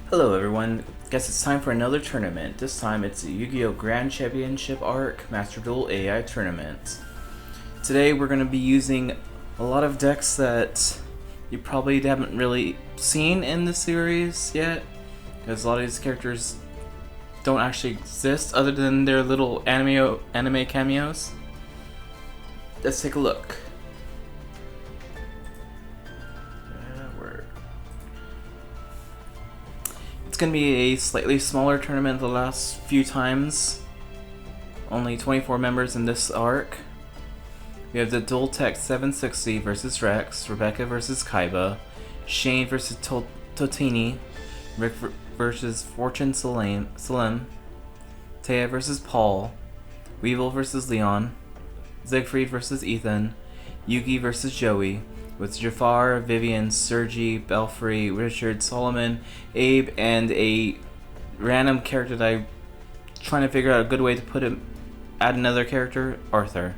Hello everyone, guess it's time for another tournament. This time it's the Yu-Gi-Oh! Grand Championship Arc Master Duel AI Tournament. Today we're going to be using a lot of decks that you probably haven't really seen in the series yet, because a lot of these characters don't actually exist other than their little anime cameos. Let's take a look. It's going to be a slightly smaller tournament than the last few times. Only 24 members in this arc. We have the Dual Tech 760 versus Rex, Rebecca versus Kaiba, Shane versus Totini, Rick versus Fortune Salim, Taya versus Paul, Weevil versus Leon, Siegfried versus Ethan, Yugi versus Joey, with Jafar, Vivian, Sergi, Belfry, Richard, Solomon, Abe, and a random character that I'm trying to figure out a good way to add another character, Arthur.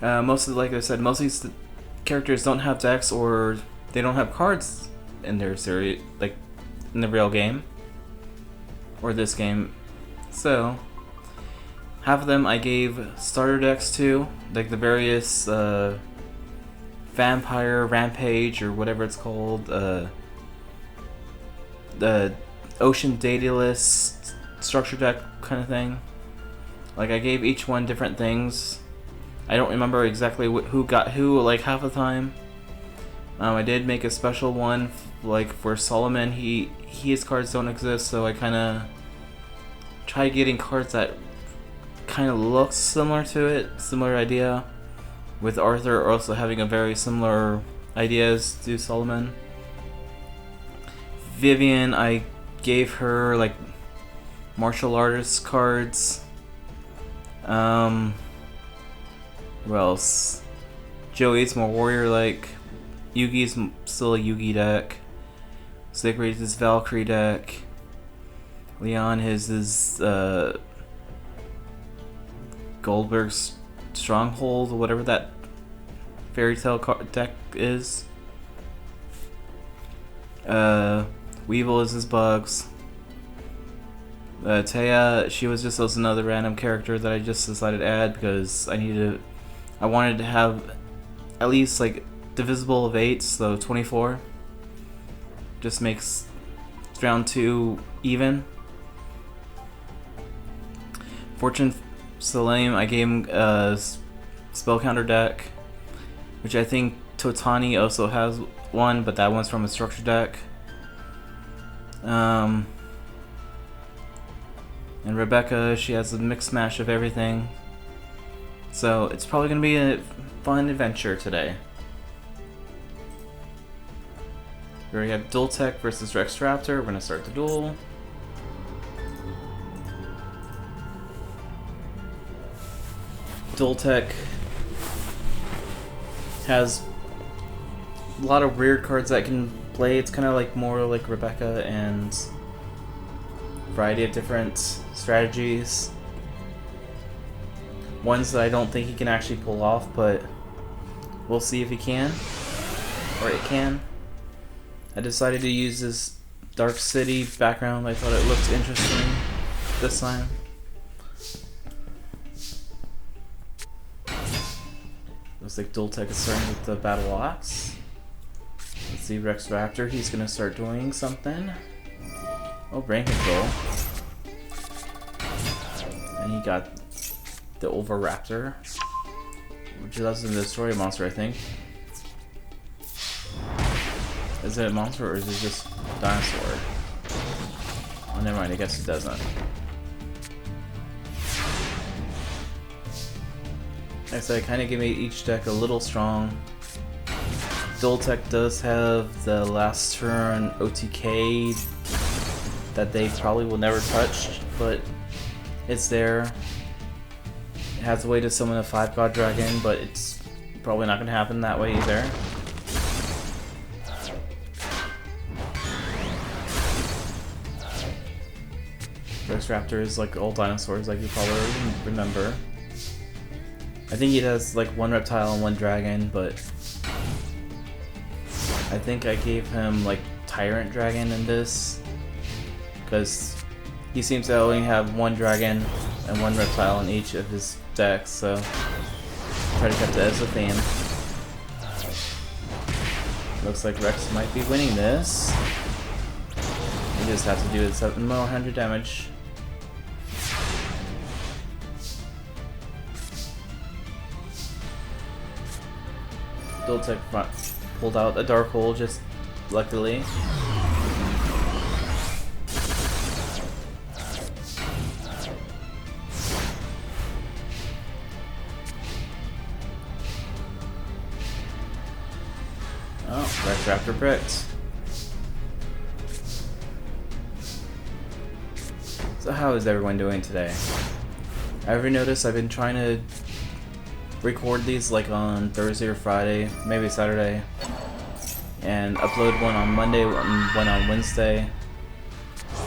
Like I said, most of these characters don't have decks or they don't have cards in their series, like in the real game or this game. So half of them I gave starter decks to, like the various Vampire, Rampage, or whatever it's called, the Ocean Daedalus structure deck kind of thing. Like I gave each one different things. I don't remember exactly who got who, like half the time. I did make a special one, like for Solomon. His cards don't exist, so I kind of tried getting cards that kind of look similar to it, similar idea. With Arthur also having a very similar ideas to Solomon. Vivian, I gave her like martial artist cards. Who else? Joey's more warrior-like. Yugi's still a Yugi deck. Siegfried's his Valkyrie deck. Leon his Goldberg's Stronghold, whatever that fairy tale deck is. Weevil is his Bugs. Taya, she was just another random character that I just decided to add because I wanted to have at least like divisible of 8, so 24. Just makes round 2 even. Fortune Salim, I gave him a spell counter deck, which I think Totani also has one, but that one's from a structure deck. And Rebecca, she has a mixed mash of everything. So it's probably going to be a fun adventure today. We already have Dual Tech versus Rex Raptor. We're going to start the duel. Dual Tech has a lot of weird cards that can play. It's kind of like more like Rebecca and a variety of different strategies. Ones that I don't think he can actually pull off, but we'll see if he can, or it can. I decided to use this Dark City background. I thought it looked interesting this time. Looks like Dual Tech is starting with the Battle Axe. Let's see, Rex Raptor, he's gonna start doing something. Oh, brain control. And he got the Oviraptor, which doesn't destroy a monster, I think. Is it a monster or is it just a dinosaur? Oh, never mind, I guess it doesn't. Like I said, I kind of give each deck a little strong. Dual Tech does have the last turn OTK that they probably will never touch, but it's there. It has a way to summon a 5-God dragon, but it's probably not going to happen that way either. Rex Raptor is like all dinosaurs, like you probably remember. I think he has like one reptile and one dragon, but I think I gave him like Tyrant Dragon in this, because he seems to only have one dragon and one reptile in each of his decks, so try to keep that as a theme. Looks like Rex might be winning this. We just have to do 7 more 100 damage. Doltech pulled out a Dark Hole just luckily. Oh, Rex Raptor bricked. So how is everyone doing today? Ever notice I've been trying to record these like on Thursday or Friday, maybe Saturday, and upload one on Monday, one on Wednesday.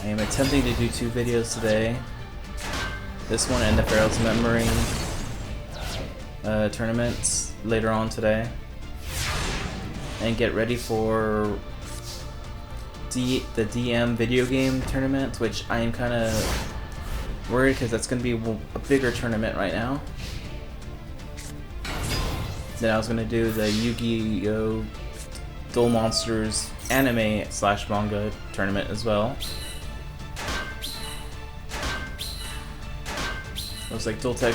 I am attempting to do 2 videos today. This one and the Pharaoh's Memory tournaments later on today. And get ready for the DM video game tournament, which I am kind of worried because that's going to be a bigger tournament right now. Then I was going to do the Yu-Gi-Oh! Duel Monsters anime/manga tournament as well. Looks like Doltech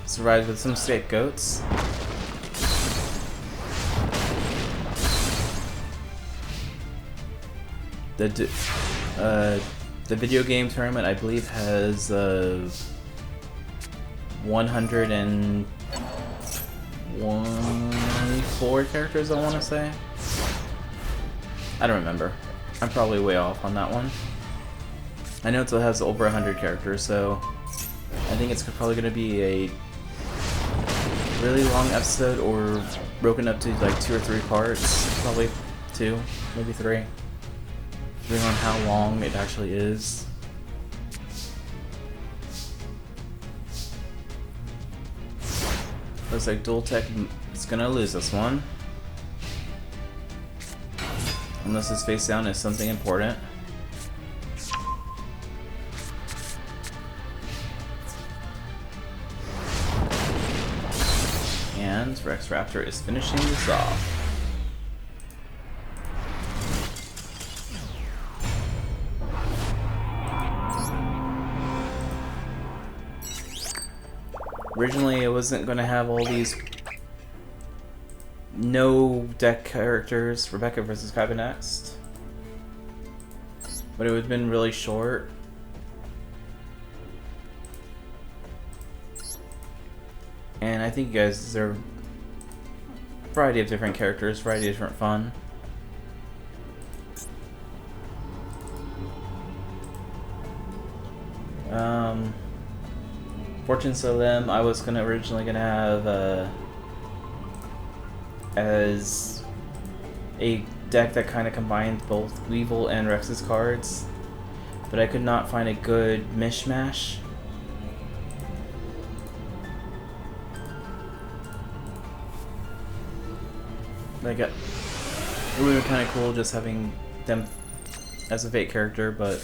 survived with some scapegoats. The video game tournament, I believe, has 104 characters, I want to say. I don't remember. I'm probably way off on that one. I know it still has over 100 characters, so I think it's probably going to be a really long episode, or broken up to like 2 or 3 parts. Probably 2, maybe 3. Depending on how long it actually is. Looks like Doltech is gonna lose this one. Unless his face down is something important. And Rex Raptor is finishing this off. Originally, it wasn't going to have all these no deck characters, Rebecca versus Kaiba next, but it would have been really short. And I think you guys deserve a variety of different characters, variety of different fun. Fortune Salem, I was originally gonna have as a deck that kind of combined both Weevil and Rex's cards, but I could not find a good mishmash. Like it would have been kind of cool just having them as a fake character, but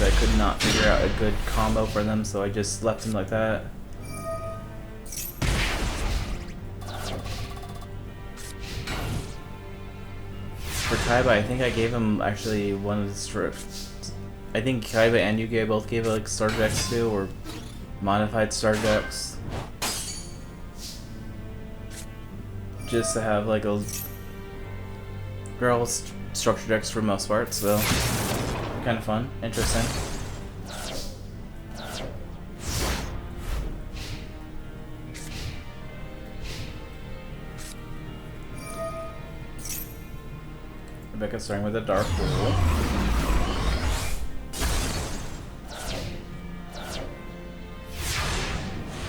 I could not figure out a good combo for them, so I just left them like that. For Kaiba, I think I gave him actually one of the strips. I think Kaiba and Yu-Gi-Oh! Both gave like starter decks too, or modified starter decks. Just to have like a girl structure decks for most part, so kind of fun, interesting. Rebecca's starting with a Dark Hole.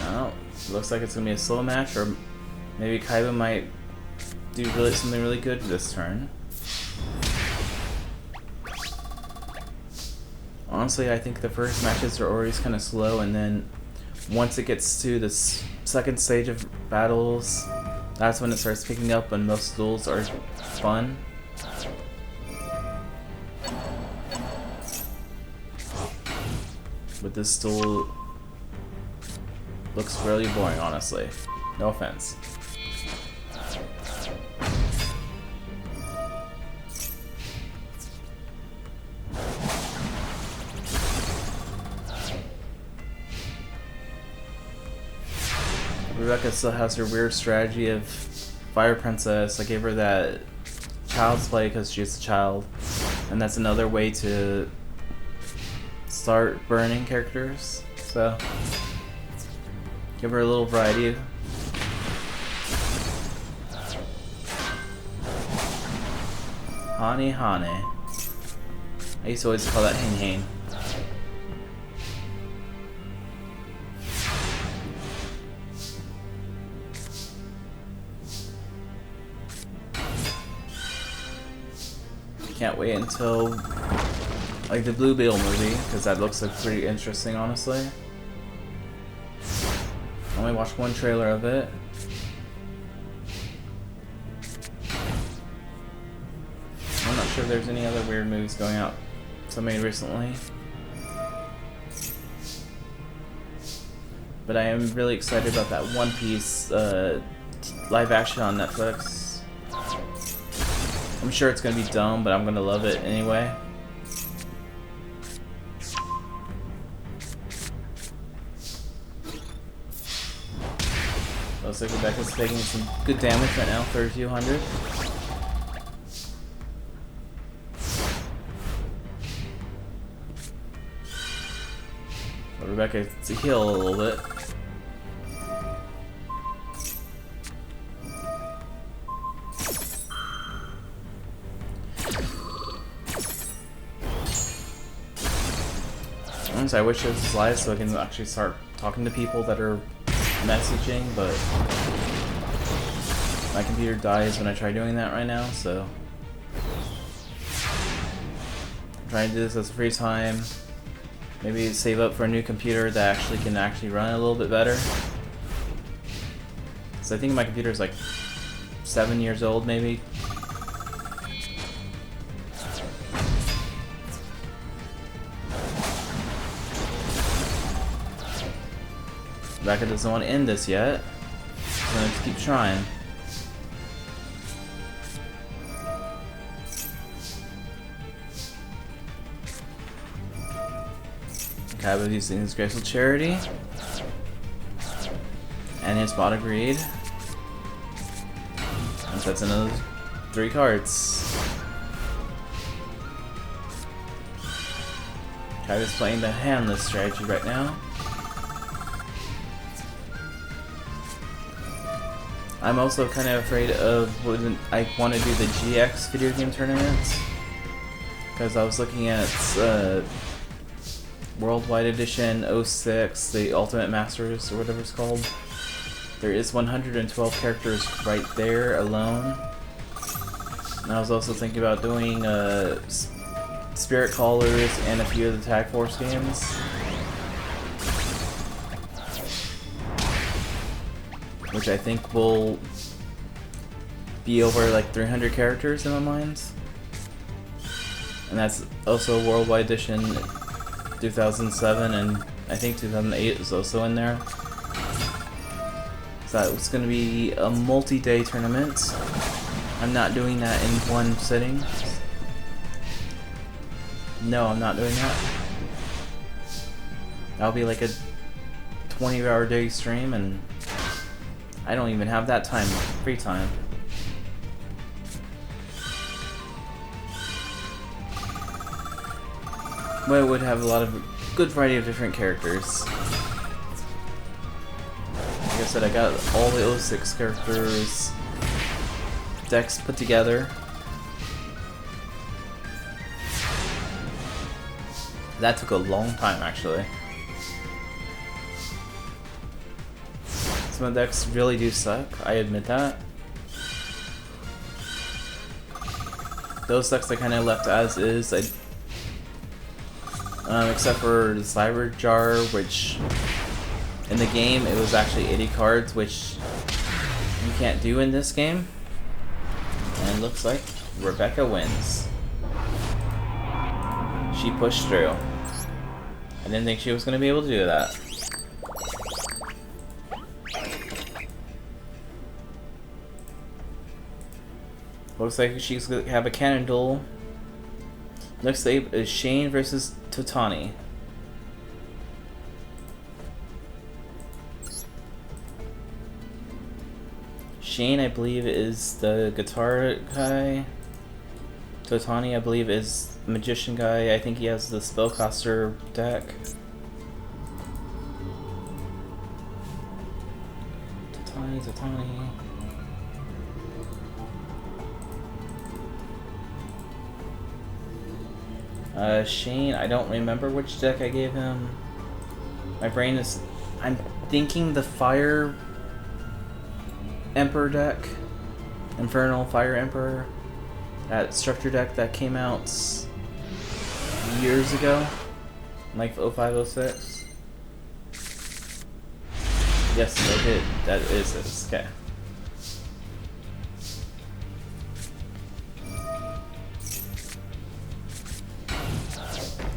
Oh, looks like it's gonna be a slow match, or maybe Kaiba might do something really good this turn. Honestly, I think the first matches are always kind of slow, and then once it gets to the second stage of battles, That's when it starts picking up, when most duels are fun. But this duel looks really boring, honestly. No offense. Rebecca still has her weird strategy of Fire Princess. I gave her that child's play because she's a child, and that's another way to start burning characters. So give her a little variety. Hane Hane. I used to always call that Hane Hane. Can't wait until like the Blue Beetle movie, because that looks like pretty interesting, honestly. I only watched one trailer of it. I'm not sure if there's any other weird movies going out so many recently. But I am really excited about that One Piece live action on Netflix. I'm sure it's gonna be dumb, but I'm gonna love it anyway. Looks like Rebecca's taking some good damage right now, 3200. But Rebecca to heal a little bit. I wish it was live so I can actually start talking to people that are messaging, but my computer dies when I try doing that right now, so I'm trying to do this as free time. Maybe save up for a new computer that can actually run a little bit better. So I think my computer is like 7 years old, maybe. Rebecca doesn't want to end this yet, so I'm going to keep trying. Kaiba using his Graceful Charity, and his bot agreed. And that's another 3 cards. Kaiba's playing the handless strategy right now. I'm also kind of afraid of when I want to do the GX video game tournaments, because I was looking at Worldwide Edition 06, the Ultimate Masters or whatever it's called. There is 112 characters right there alone. And I was also thinking about doing Spirit Callers and a few of the Tag Force games. Which I think will be over like 300 characters in my mind. And that's also Worldwide Edition 2007, and I think 2008 is also in there. So it's going to be a multi-day tournament. I'm not doing that in one sitting. No, I'm not doing that. That'll be like a 20-hour day stream, and I don't even have that time, free time. But it would have a lot of good variety of different characters. Like I said, I got all the 06 characters decks put together. That took a long time, actually. Some of the decks really do suck, I admit that. Those decks I kind of left as is, except for the Cyber Jar, which in the game it was actually 80 cards, which you can't do in this game. And looks like Rebecca wins. She pushed through. I didn't think she was going to be able to do that. Looks like she's going to have a cannon duel. Next up is Shane versus Totani. Shane, I believe, is the guitar guy. Totani, I believe, is the magician guy. I think he has the spellcaster deck. Totani. Shane, I don't remember which deck I gave him. My brain is... I'm thinking the Fire Emperor deck. Infernal Fire Emperor. That structure deck that came out years ago. Like 0506. Yes, I did. That is this. Okay.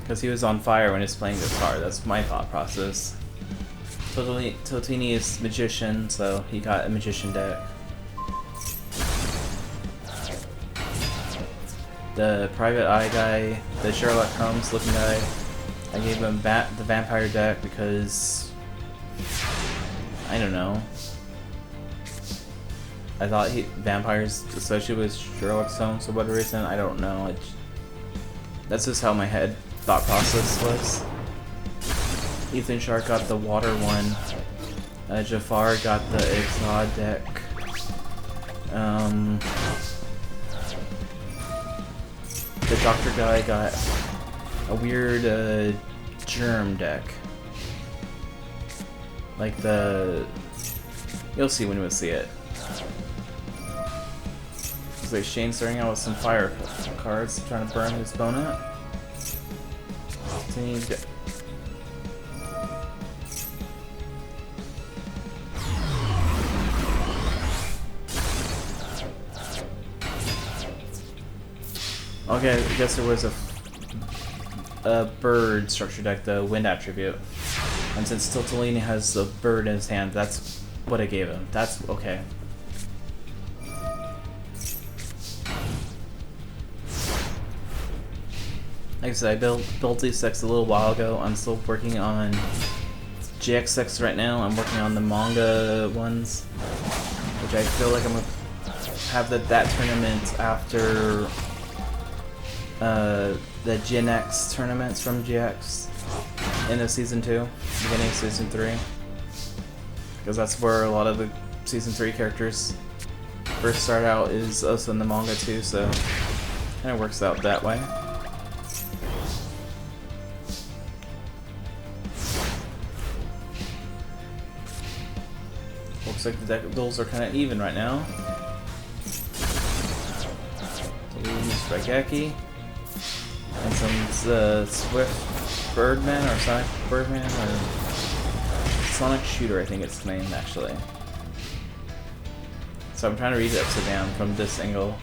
Because he was on fire when he was playing guitar. That's my thought process. Totini is magician, so he got a magician deck. The private eye guy, the Sherlock Holmes looking guy, I gave him the vampire deck because I don't know. I thought vampires associated with Sherlock Holmes for whatever reason. I don't know. That's just how my head thought process was. Ethan Shark got the water one. Jafar got the Exod deck. The doctor guy got a weird germ deck. Like you'll see when we see it. Looks like Shane's starting out with some fire cards, trying to burn his opponent. Okay, I guess there was a bird structure deck, the wind attribute. And since Tiltalini has the bird in his hand, that's what I gave him. That's okay. Like I said, I built these decks a little while ago. I'm still working on GX decks right now. I'm working on the manga ones, which I feel like I'm gonna have that tournament after the Gen X tournaments from GX end of Season 2, beginning of Season 3. Because that's where a lot of the Season 3 characters first start out, is also in the manga too, so kind of works out that way. Looks like the deck duels are kind of even right now. Strikeaki. And some Swift Birdman, or Sonic Birdman, or Sonic Shooter, I think it's named actually. So I'm trying to read it upside down from this angle.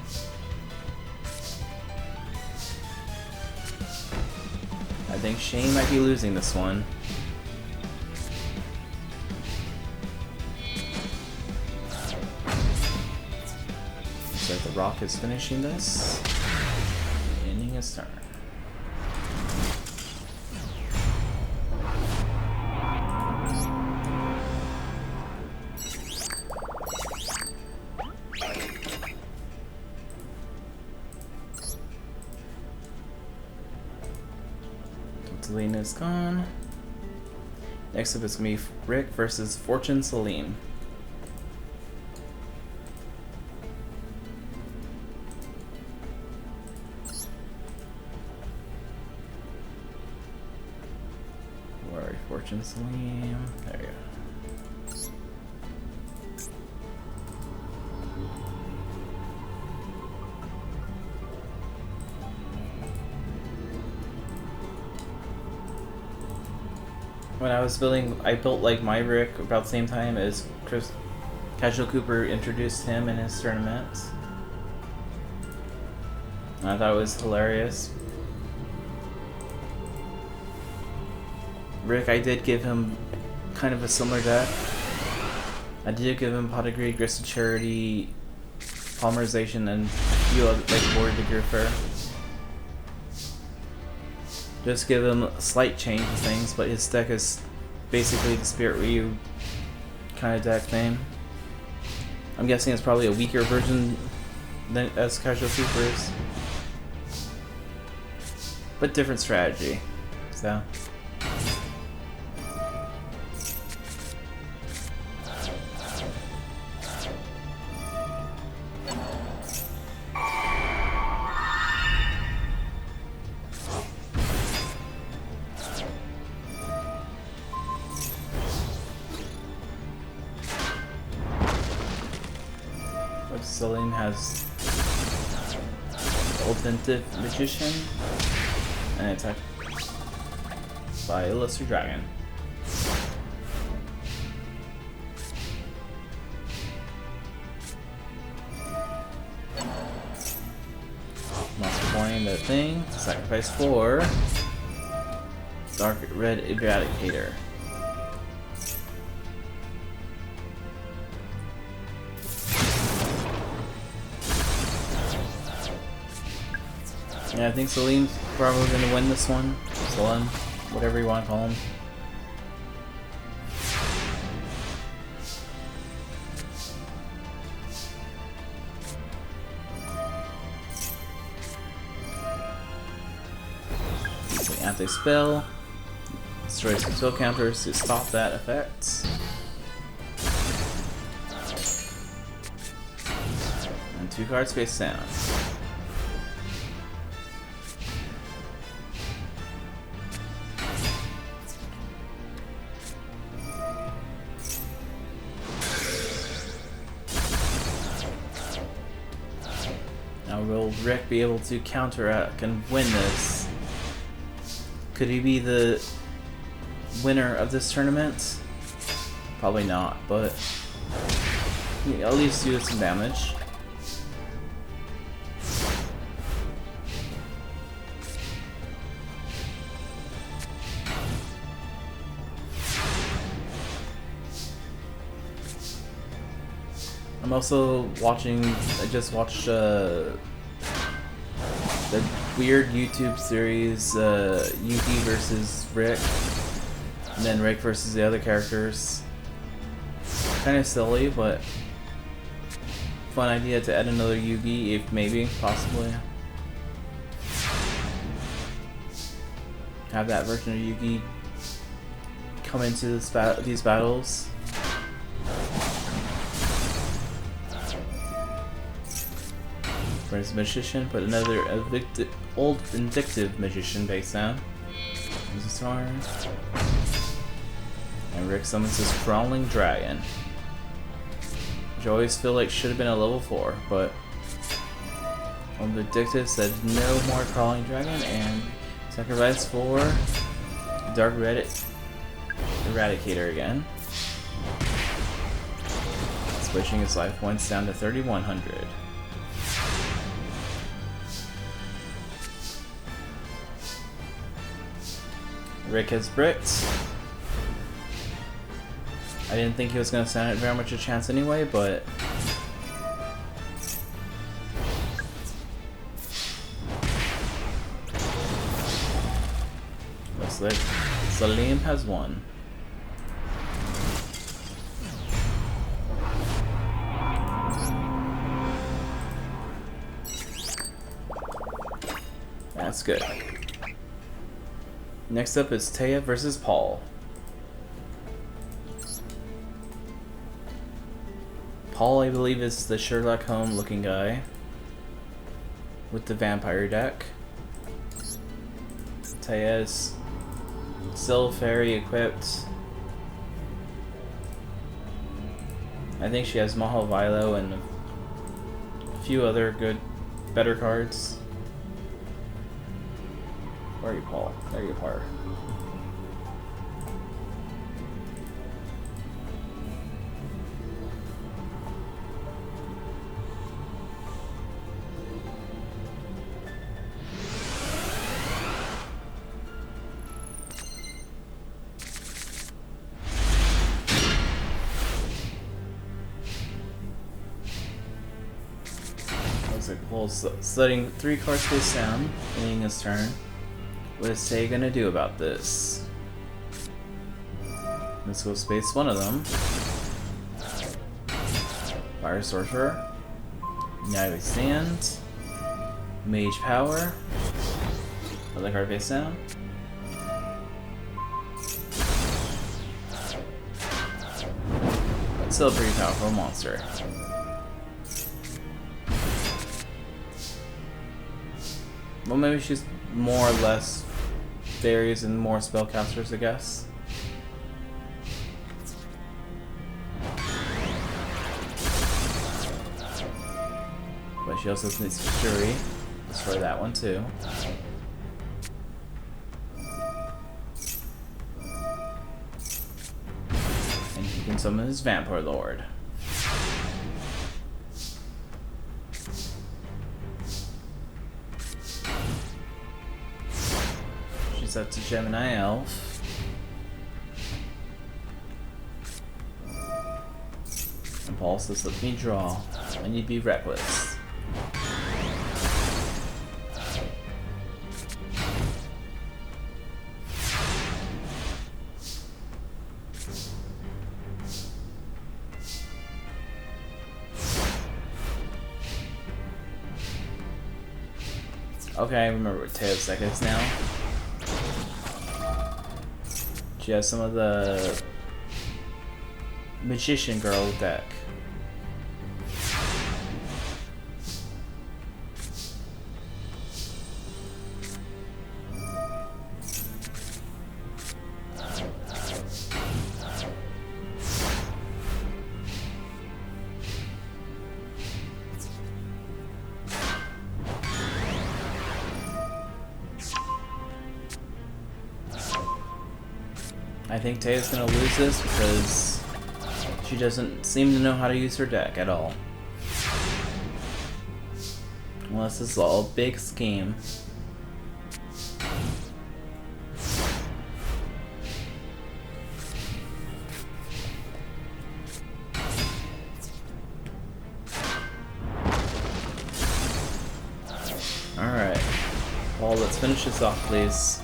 I think Shane might be losing this one. So the Rock is finishing this. Ending his turn. Selena's gone. Next up is going to be Rick versus Fortune Salim. Where are you, Fortune Salim? There you go. When I was building, I built like my Rick about the same time as Casual Cooper introduced him in his tournament. And I thought it was hilarious. Rick, I did give him kind of a similar deck. I did give him Pot of Greed, Grist of Charity, Polymerization, and a few other, like Board to Griffer. Just give him a slight change of things, but his deck is basically the Spirit Ryu kind of deck name. I'm guessing it's probably a weaker version than as Casual Coopers, but different strategy. So. Salim has Authentic Magician and attacked by Illustrious Dragon. Monster Coin, that thing. Sacrifice 4. Dark Red Eradicator. Yeah, I think Salim's probably going to win this one. Salim, whatever you want to call him. Anti-spell. Destroys some spell counters to stop that effect. And 2 cards face down. Now will Rick be able to counteract and win this? Could he be the winner of this tournament? Probably not, but at least do some damage. I'm also watching, I just watched the weird YouTube series, Yugi versus Rick, and then Rick versus the other characters. Kind of silly, but fun idea to add another Yugi, if maybe, possibly. Have that version of Yugi come into these battles. For his magician, put another old vindictive magician base down. Use a star. And Rick summons his crawling dragon. Which I always feel like should have been a level 4, but Old Vindictive said no more crawling dragon and sacrifice for Dark Red Eradicator again. Switching his life points down to 3,100. Rick has bricked. I didn't think he was going to stand very much a chance anyway, but looks like Salim has won. That's good. Next up is Taya versus Paul. Paul, I believe, is the Sherlock Holmes looking guy with the vampire deck. Taya is still fairy equipped. I think she has Mahal Vilo and a few other better cards. Where are you, Paul? There you are. Paul's studying 3 cards face down, ending his turn. What is Tay gonna do about this? Let's go space one of them. Fire Sorcerer. United Stand. Mage Power. Other card face down. But still a pretty powerful monster. Well, maybe she's more or less fairies and more spellcasters, I guess. But she also needs Fury. Destroy that one too. And he can summon his Vampire Lord. She's up to Gemini Elf. And Paul says, let me draw. I need to be reckless. Okay, I remember what Teo's deck is now. She has some of the Magician Girl deck. I think Taya's gonna lose this because she doesn't seem to know how to use her deck at all. Unless this is all a big scheme. Alright. Well, let's finish this off, please.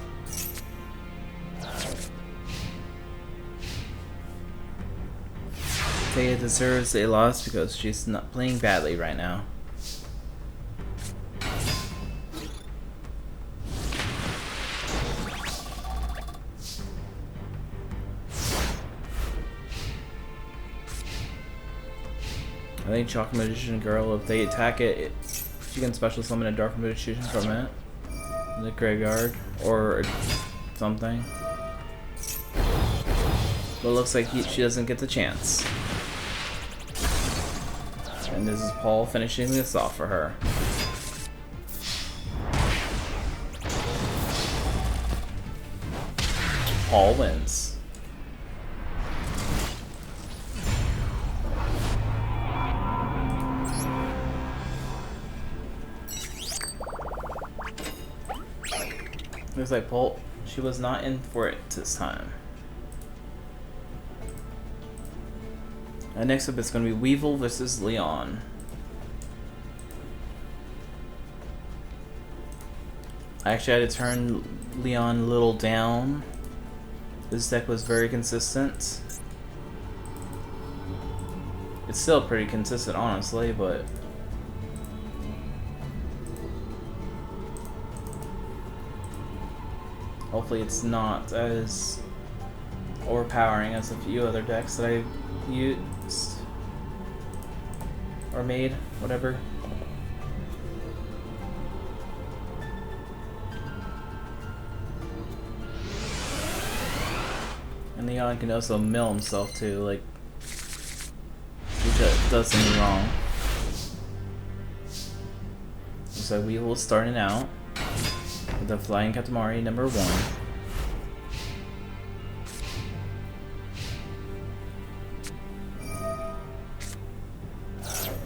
Taya deserves a loss because she's not playing badly right now. I think Chalk Magician Girl, if they attack it, she can special summon a Dark Magician from it. In the graveyard, or something. But it looks like she doesn't get the chance. And this is Paul finishing this off for her. Paul wins. Looks like Paul, she was not in for it this time. And next up it's going to be Weevil versus Leon. I actually had to turn Leon a little down. This deck was very consistent. It's still pretty consistent, honestly, but hopefully it's not as overpowering as a few other decks that I've used or made, whatever. And Leon can also mill himself too, like he does something wrong. So we will starting out with the Flying Katamari number 1.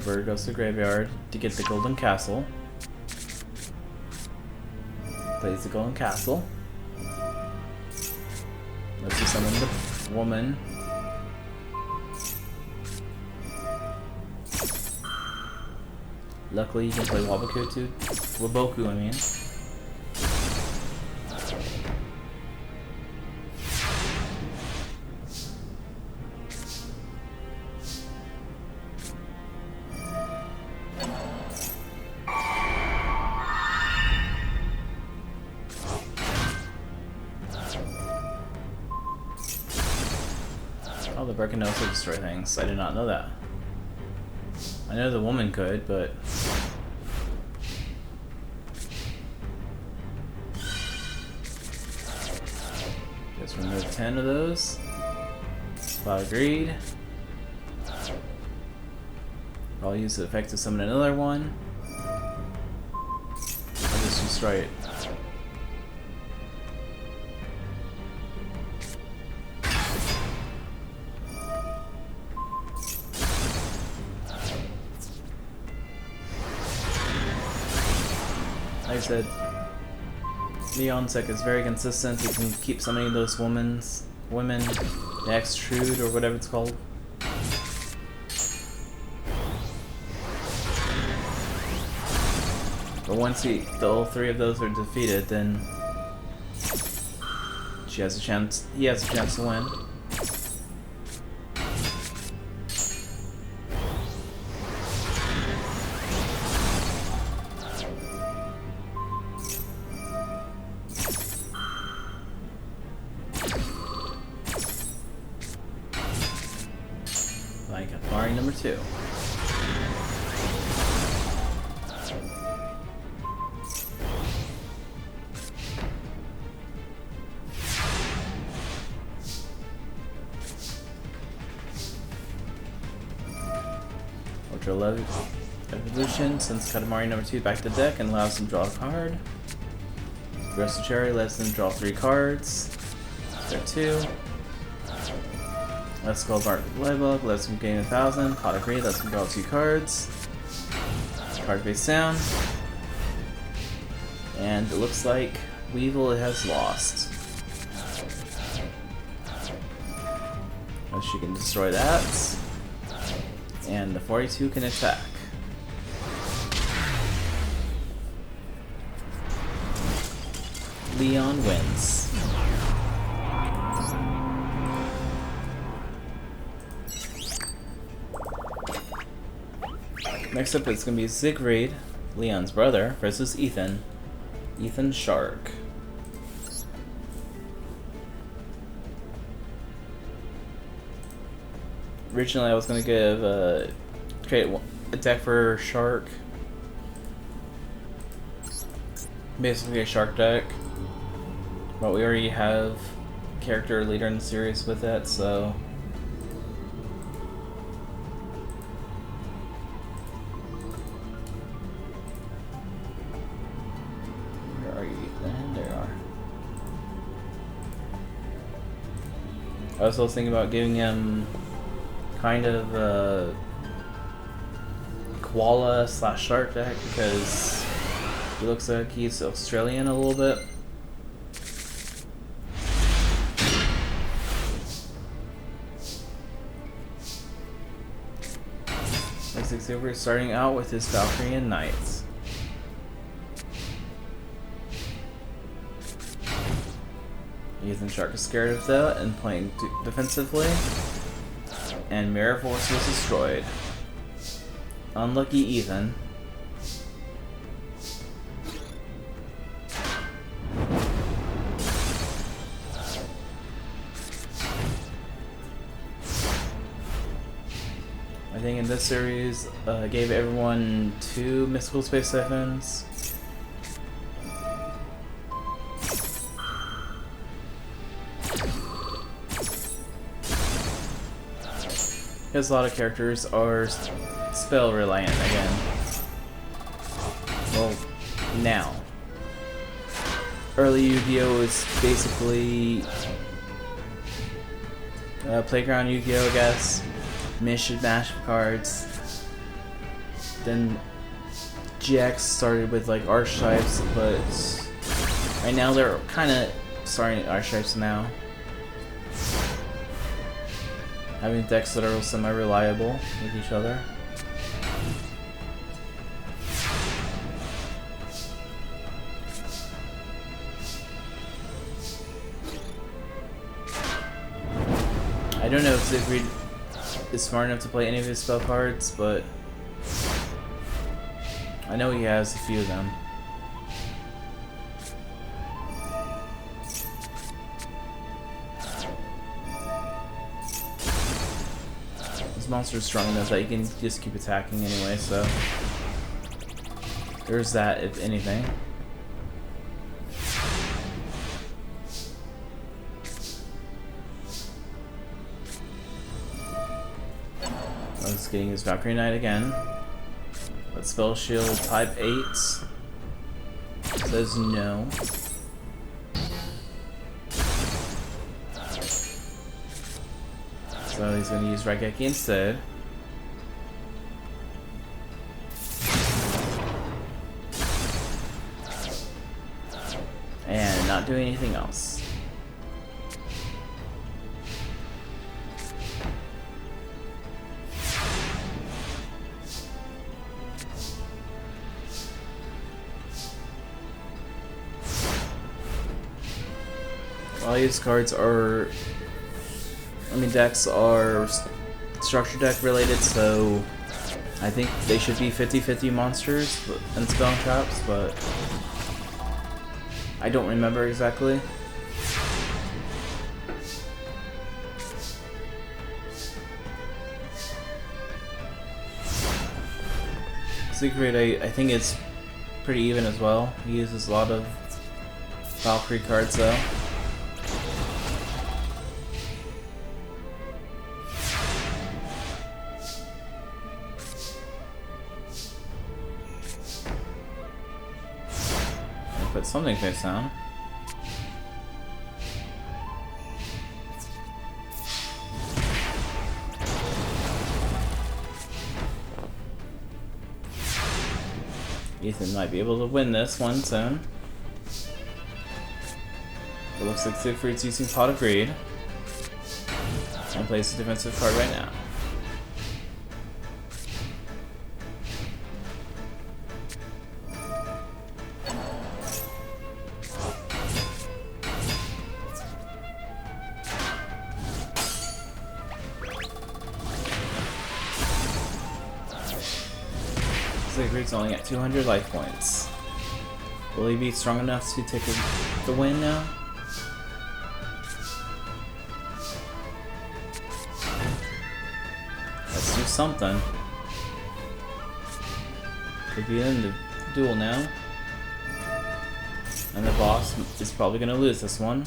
Bird goes to the graveyard to get the Golden Castle. Plays the Golden Castle. Let's just summon the woman. Luckily, you can play Waboku too. Waboku, I mean. Oh, the Birkin knows how to destroy things. I did not know that. I know the woman could, but... Just remove 10 of those. Spot agreed. I'll use the effect to summon another one. I'll just destroy it. Like I said, Leon Sec is very consistent. You can keep summoning those women, the extrude or whatever it's called. But once all three of those are defeated, then he has a chance to win. Like Katamari number 2. Ultra Evolution sends Katamari number 2 back to deck and allows him to draw a card. Roasted Cherry lets him draw 3 cards. There 2. Let's go Mark Playbook, lets him gain 1,000. Pot of Greed lets him draw 2 cards. Card face down. And it looks like Weevil has lost. Oh, she can destroy that. And the 42 can attack. Leon wins. Next up, it's going to be Siegfried, Leon's brother, versus Ethan. Ethan Shark. Originally, I was going to create a deck for Shark. Basically a Shark deck. But we already have character leader in the series with it, so... I was also thinking about giving him kind of a koala / shark deck because he looks like he's Australian a little bit. We're starting out with his Valkyrian Knights. Ethan Shark is scared of that and playing defensively, and Mirror Force was destroyed. Unlucky Ethan. I think in this series, gave everyone 2 Mystical Space Siphons. Because a lot of characters are spell reliant again. Well, now. Early Yu-Gi-Oh! Was basically Playground Yu-Gi-Oh! I guess. Mish and mash cards. Then GX started with like archetypes, but right now they're kind of starting archetypes now. Having decks that are semi-reliable with each other. I don't know if Siegfried is smart enough to play any of his spell cards, but I know he has a few of them. This monster's strong enough that you can just keep attacking anyway, so there's that, if anything. He's getting his Valkyrie Knight again. But Spell Shield type 8 says no. So he's going to use Raigeki instead. And not doing anything else. All these cards are, decks are structure deck related, so I think they should be 50-50 monsters and spell and traps, but I don't remember exactly. Siegfried, I think it's pretty even as well. He uses a lot of Valkyrie cards though. Put something face down. Ethan might be able to win this one soon. It looks like Siegfried's using Pot of Greed and plays a defensive card right now. Siegfried's only at 200 life points. Will he be strong enough to take the win now? Let's do something. Could be in the duel now. And the boss is probably gonna lose this one.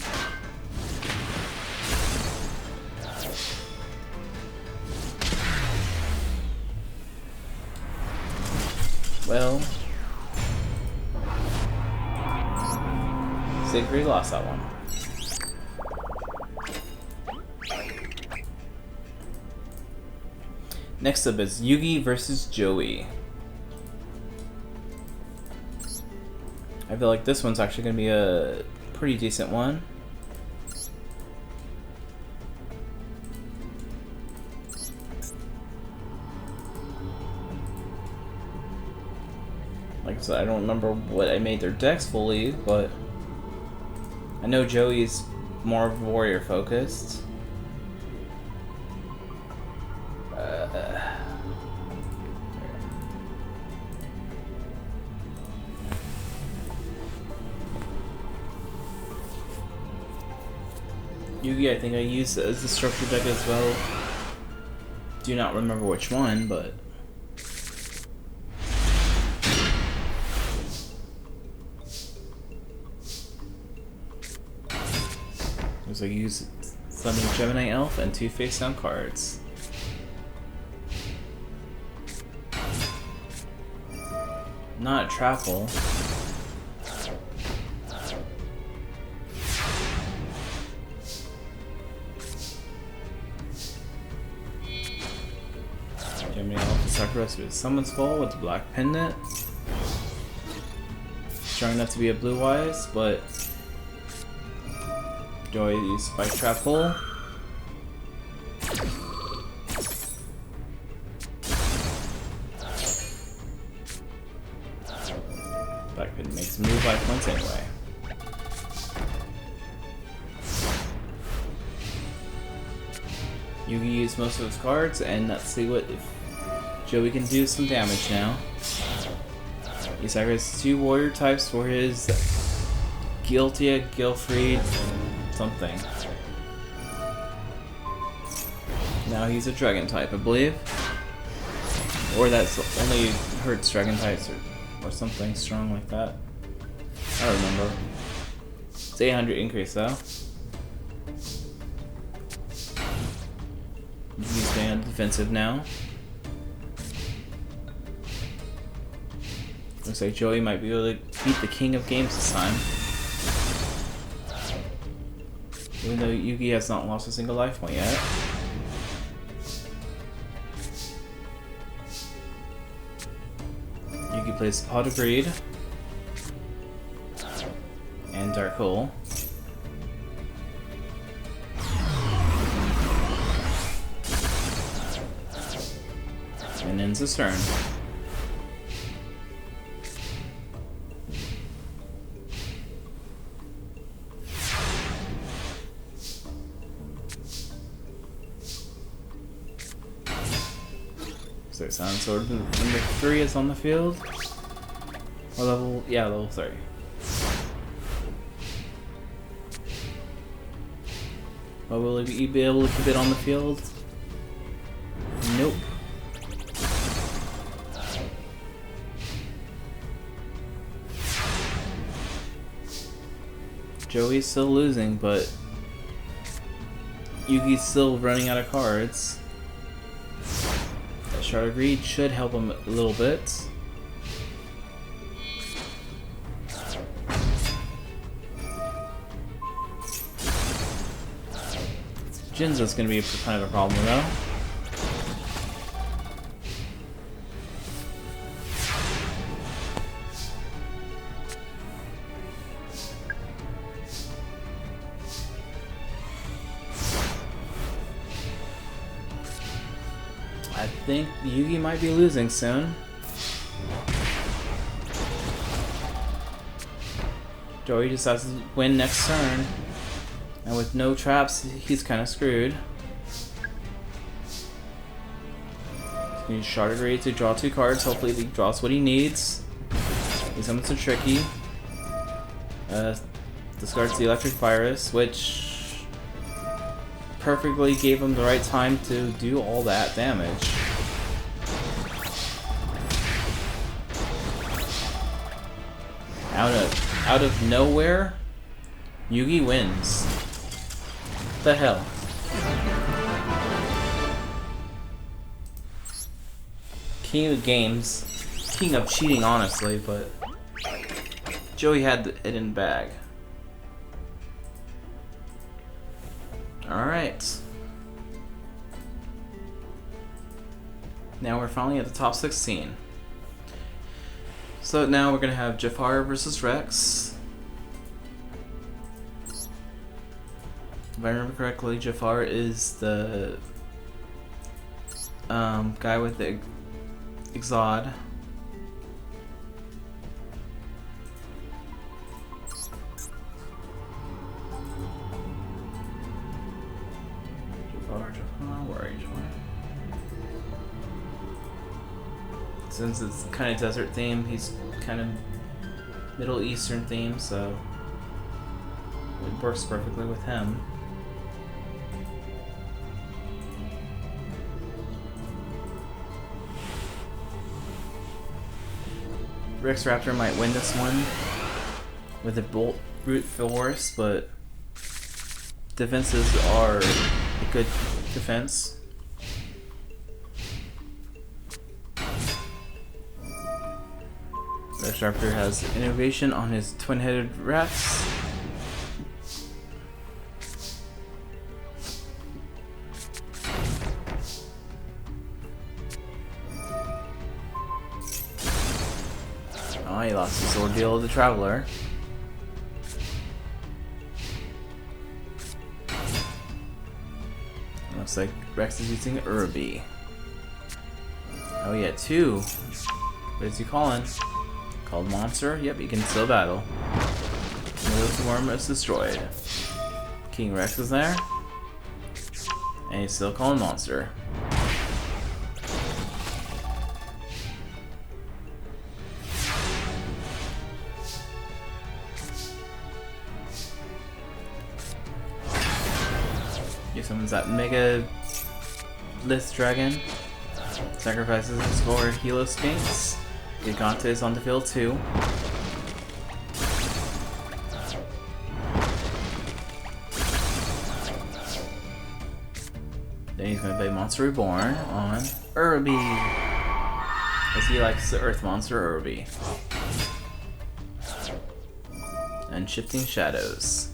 Well, Siegfried lost that one. Next up is Yugi versus Joey. I feel like this one's actually going to be a pretty decent one. Like I said, I don't remember what I made their decks fully, but I know Joey's more warrior focused. Yugi, I think I used as a structure deck as well. Do not remember which one, but I use Summoning Gemini Elf and 2 face down cards. Not a Trapple. Gemini Elf is sacrificed with Summon Skull with the Black Pendant. Strong enough to be a Blue Eyes, but Joey use Spike Trap Hole. Black Pin makes move 5 points anyway. Yugi used most of his cards, and let's see what if Joey can do some damage now. He sacrifices 2 warrior types for his Giltia, Gilfried, something. Now he's a dragon type, I believe. Or that's only hurts dragon types or something strong like that. I don't remember. It's 800 increase though. He's staying defensive now. Looks like Joey might be able to beat the king of games this time. Even though Yugi has not lost a single life point yet. Yugi plays Pot of Greed and Dark Hole. And ends his turn. So Silent Sword number 3 is on the field. Or level 3. But will he be able to keep it on the field? Nope. Joey's still losing, but Yugi's still running out of cards. That Shard of Greed should help him a little bit. Jinzo's gonna be kind of a problem though. I think Yugi might be losing soon. Joey just has to win next turn. And with no traps, he's kind of screwed. He's gonna use Shard of Greed to draw 2 cards. Hopefully he draws what he needs. He's something so tricky. Discards the Electric Virus, which perfectly gave him the right time to do all that damage. Out of nowhere, Yugi wins. What the hell? King of games. King of cheating, honestly, but Joey had it in bag. Alright. Now we're finally at the top 16. So now we're gonna have Jafar versus Rex. If I remember correctly, Jafar is the guy with the Exod. Jafar, where are you, Jafar? Since it's kind of desert theme, he's kind of Middle Eastern theme, so it works perfectly with him. Rex Raptor might win this one with a Bolt Brute Force, but defenses are a good defense. Rex Raptor has innovation on his twin-headed Rex. Oh, he lost his Ordeal of the Traveler. Looks like Rex is using Urubi. Oh yeah, 2. What is he calling? Called Monster? Yep, he can still battle. Military Worm is destroyed. King Rex is there. And he's still calling monster. He summons that Mega Lith Dragon. Sacrifices his for Hilo Sphinx. Gigante is on the field too. Then he's gonna play Monster Reborn on Irby, as he likes the Earth monster Irby. And Shifting Shadows.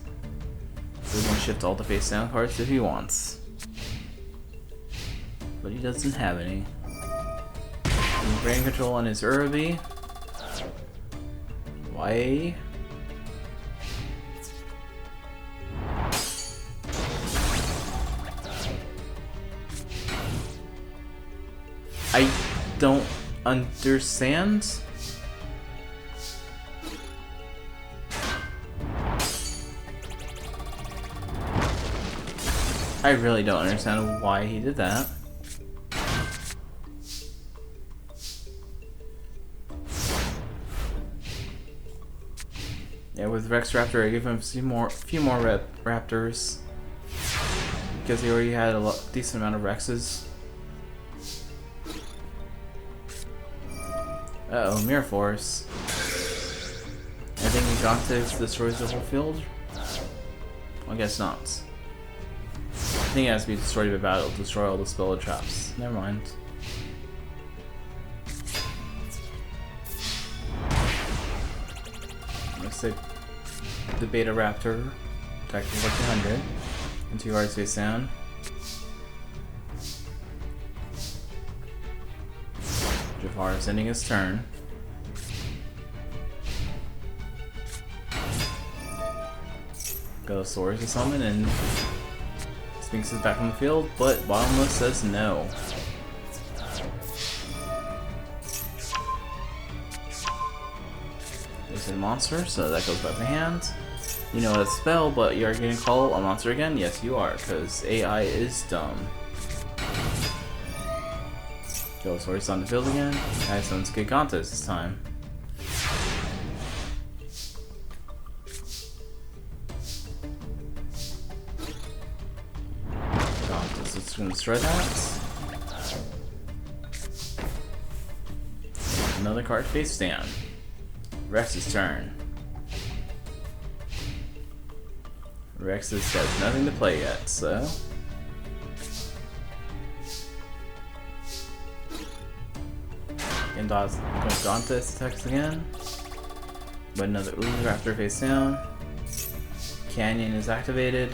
So he can shift all the face down cards if he wants. But he doesn't have any. Brain control on his Irby. Why? I don't understand. I really don't understand why he did that. Yeah, with Rex Raptor, I give him a few more Raptors because he already had a decent amount of Rexes. Uh-oh, Mirror Force. I think Gigantix destroys the whole field? Well, I guess not. I think it has to be destroyed by battle to destroy all the spell traps. Never mind. Looks like the Beta Raptor attack for 1400 and 2 cards face down. Jafar is ending his turn. Ghosaurus is summon and Sphinx is back on the field, but Bottomless says no. There's a monster, so that goes back to hand. You know it's a spell, but you're going to call a monster again? Yes, you are, because AI is dumb. Ghosaurus on the field again. I summons Gigantus this time. Gigantus is going to destroy that. Another card face down. Rex's turn. Rex has got nothing to play yet, so... Gigantus attacks again. But another Raptor face down. Canyon is activated.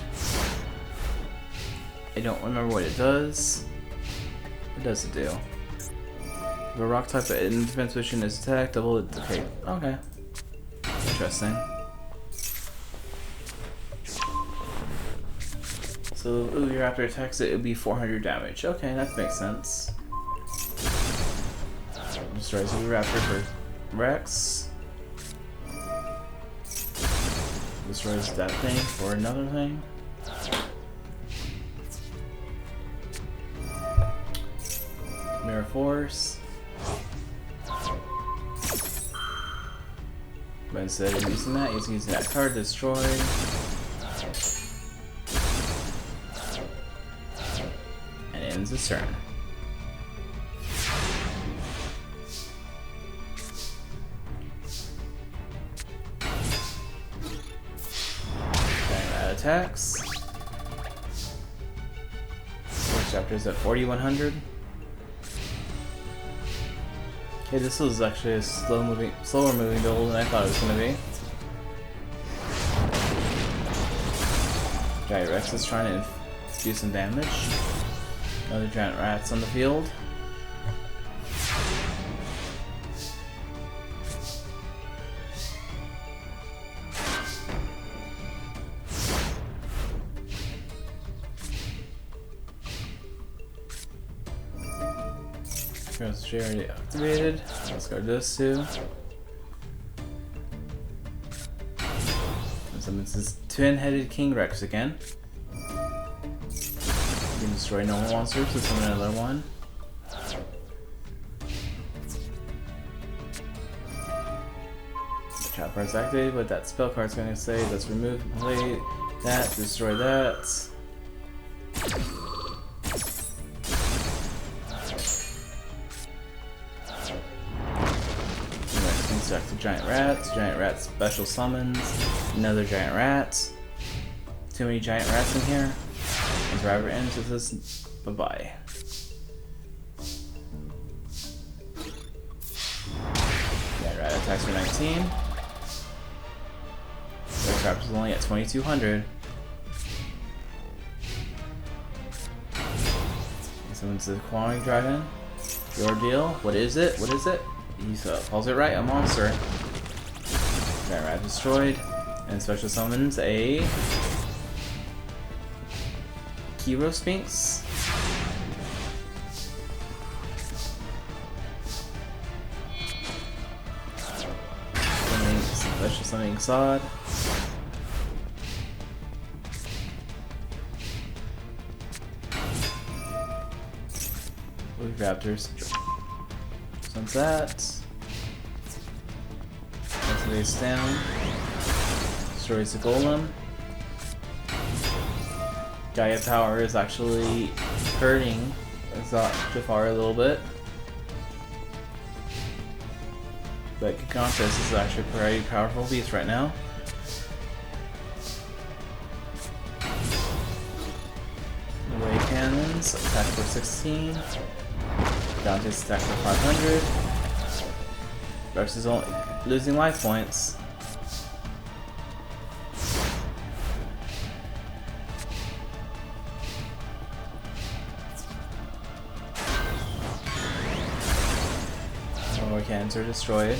I don't remember what it does. What does it do? The rock type in defense position is attacked, double it. Okay. Interesting. So Raptor attacks it would be 400 damage. Okay, that makes sense. Destroys Raptor for Rex. Destroys that thing for another thing. Mirror Force. But instead of using that, he's using that card to destroy. And it ends his turn. Attacks. First chapter is at 4100. Okay, this was actually a slower moving build than I thought it was gonna be. Giant Rex is trying to do some damage. Another giant rats on the field. She already activated. Let's go to this too. And summons this twin-headed King Rex again. can destroy normal monsters to summon another one. The trap card's activated, but that spell card's gonna say let's remove and play that, destroy that. Back to Giant Rat special summons, another Giant Rat. Too many Giant Rats in here. And Driver ends with this, bye-bye. Giant Rat attacks for 19. Red Trap is only at 2200. Someone's the Quality Dragon. Your deal. What is it? What is it? He calls it right, a monster. Giant Rat destroyed. And special summons a Hero Sphinx. Special summoning Sod. Blue Raptors. Summons that. Activates down. Destroys the Golem. Gaia Power is actually hurting Jafar a little bit. But Gigantus is actually a pretty powerful beast right now. Away Cannons, attack for 16. Gigantus attack for 500. Rex is only losing life points. Cannons are destroyed.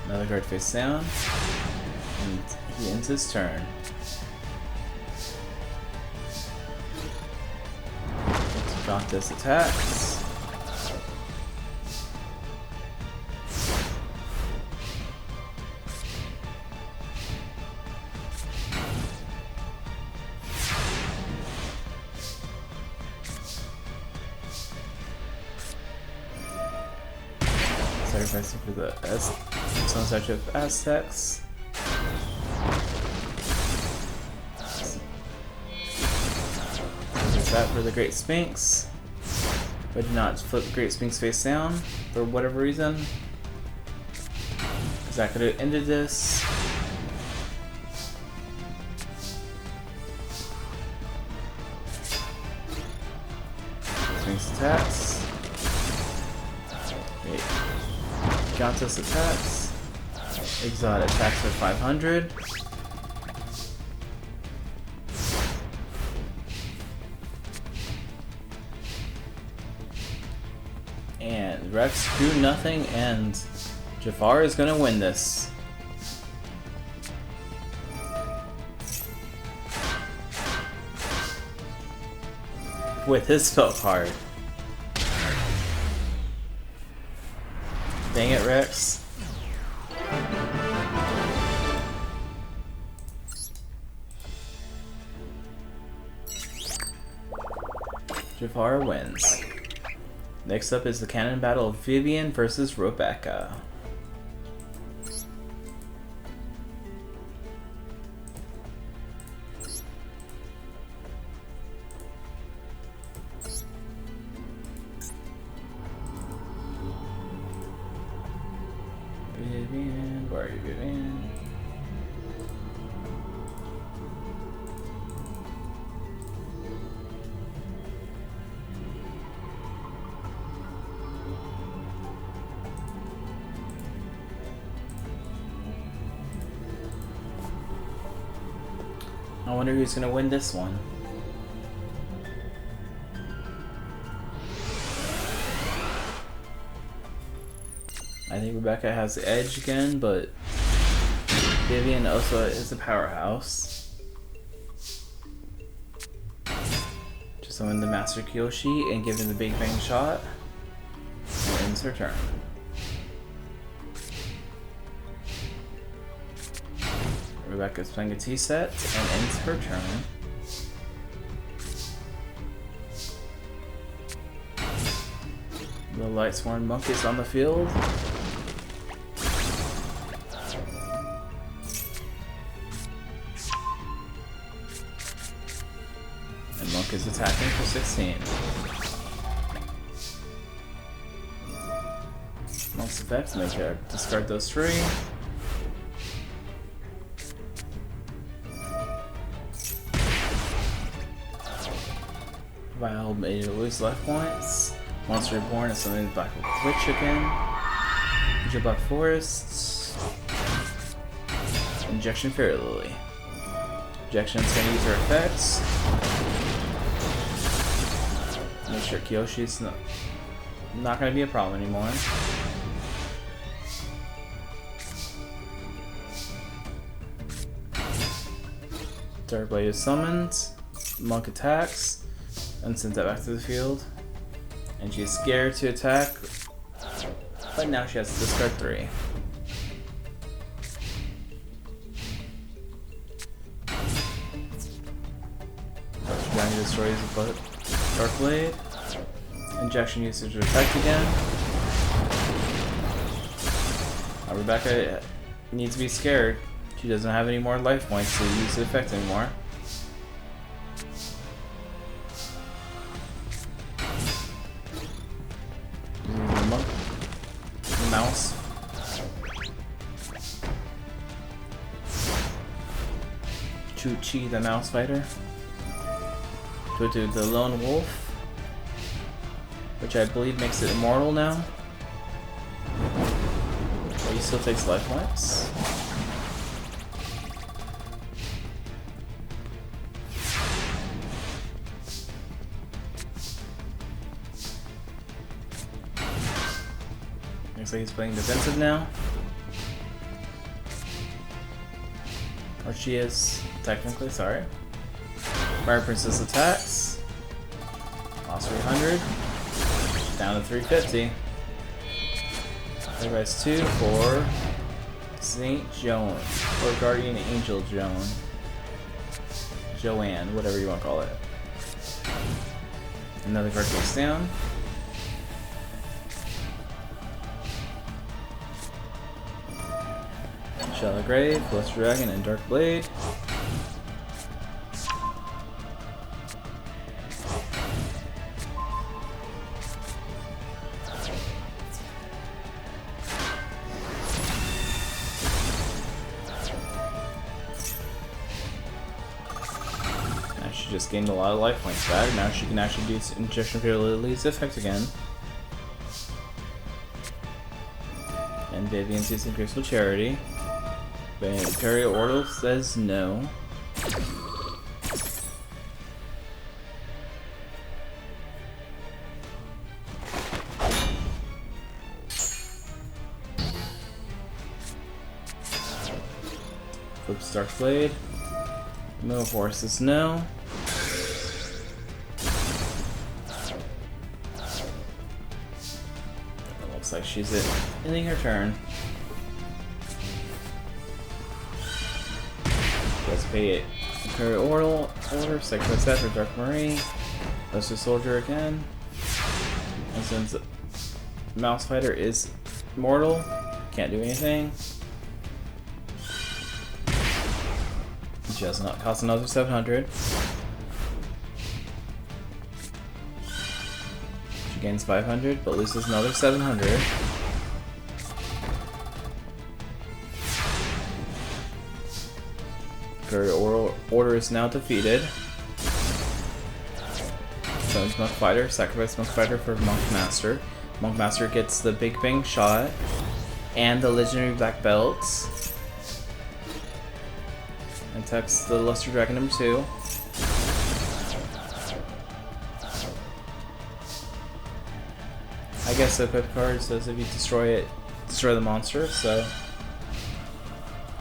Another card face down. And he ends his turn. Gigantus attacks. Sacrificing for the Sunset of Aztecs. There's that for the Great Sphinx. But did not flip the Great Sphinx face down for whatever reason. Because that could have ended this. Sphinx attacks. Gigantus attacks. Exod attacks for 500. And Rex do nothing, and Jafar is gonna win this. With his spell card. Dang it, Rex. Jafar wins. Next up is the canon battle of Vivian versus Rebecca. Vivian, where are you, Vivian? I wonder who's gonna win this one. I think Rebecca has the edge again, but Vivian also is a powerhouse. Just summon the Master Kyoshi and give him the Big Bang shot. And ends her turn. Rebecca's playing a T set and ends her turn. The Lightsworn Monk is on the field. And Monk is attacking for 16. Monk's effects make her discard those 3. Vile made her lose life points. Monster Reborn is summoned back with Twitch again. Angel Black Forest. Injection Fairy Lily. Injection's gonna use her effects. Make sure Kyoshi's not gonna be a problem anymore. Dark Blade is summoned. Monk attacks. And sends that back to the field. And she's scared to attack. But now she has to discard 3. Dragon destroys the Dark Blade. Injection usage to attack again. Now Rebecca needs to be scared. She doesn't have any more life points to use the effect anymore. Mouse. Chu-Chi the Mouse Fighter. To do the Lone Wolf, which I believe makes it immortal now. But he still takes life points. Looks like he's playing defensive now. Or she is, technically, sorry. Fire Princess attacks. Lost 300. Down to 350. Everybody's 2 for Saint Joan. Or Guardian Angel Joan. Joanne, whatever you want to call it. Another card goes down. Shell of Grave, Blessed Dragon, and Dark Blade. Now she just gained a lot of life points back. Now she can actually do Injection Fairy Lily's effect again. And Vivian's using Graceful Charity. But Imperial Ordo says no. Flips Dark Blade. No Force says no. It looks like she's ending her turn. Let's pay it. Imperial Order, Sacrifice that for Dark Marine. Lesser Soldier again. And since Mouse Fighter is mortal, can't do anything. She does not cost another 700. She gains 500, but loses another 700. Imperial Order is now defeated. Summons Monk Fighter, sacrifice Monk Fighter for Monk Master. Monk Master gets the Big Bang Shot and the Legendary Black Belts. And attacks the Luster Dragon number 2. I guess the equip card says if you destroy it, destroy the monster, so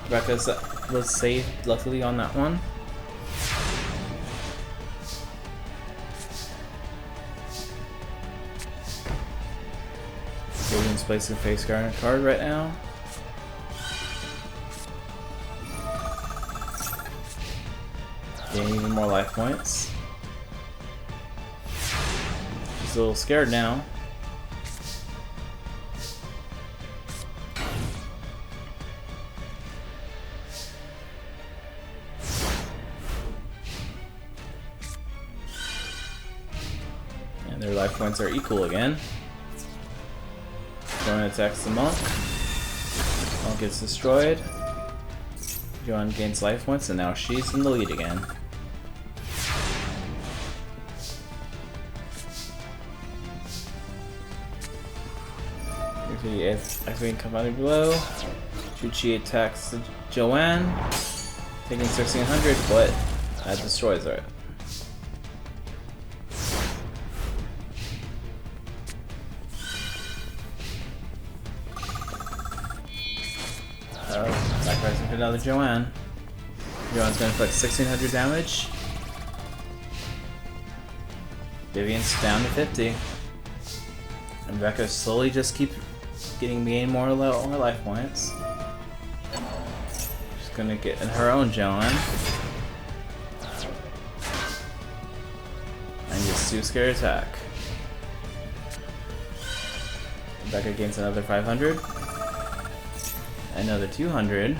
Rebecca's was saved luckily on that one. Vivian's placing face guard on a card right now. Gaining even more life points. She's a little scared now. Their life points are equal again. Joan attacks the monk. Monk gets destroyed. Joan gains life points, and now she's in the lead again. Activating Confounding Blow. Chuchi attacks Joanne, taking 1600, but that destroys her. Sacrificing for another Joanne. Joanne's gonna inflict 1600 damage. Vivian's down to 50. And Rebecca slowly just keeps gain more life points. She's gonna get in her own Joanne. And just too scared to attack. Rebecca gains another 500. Another 200.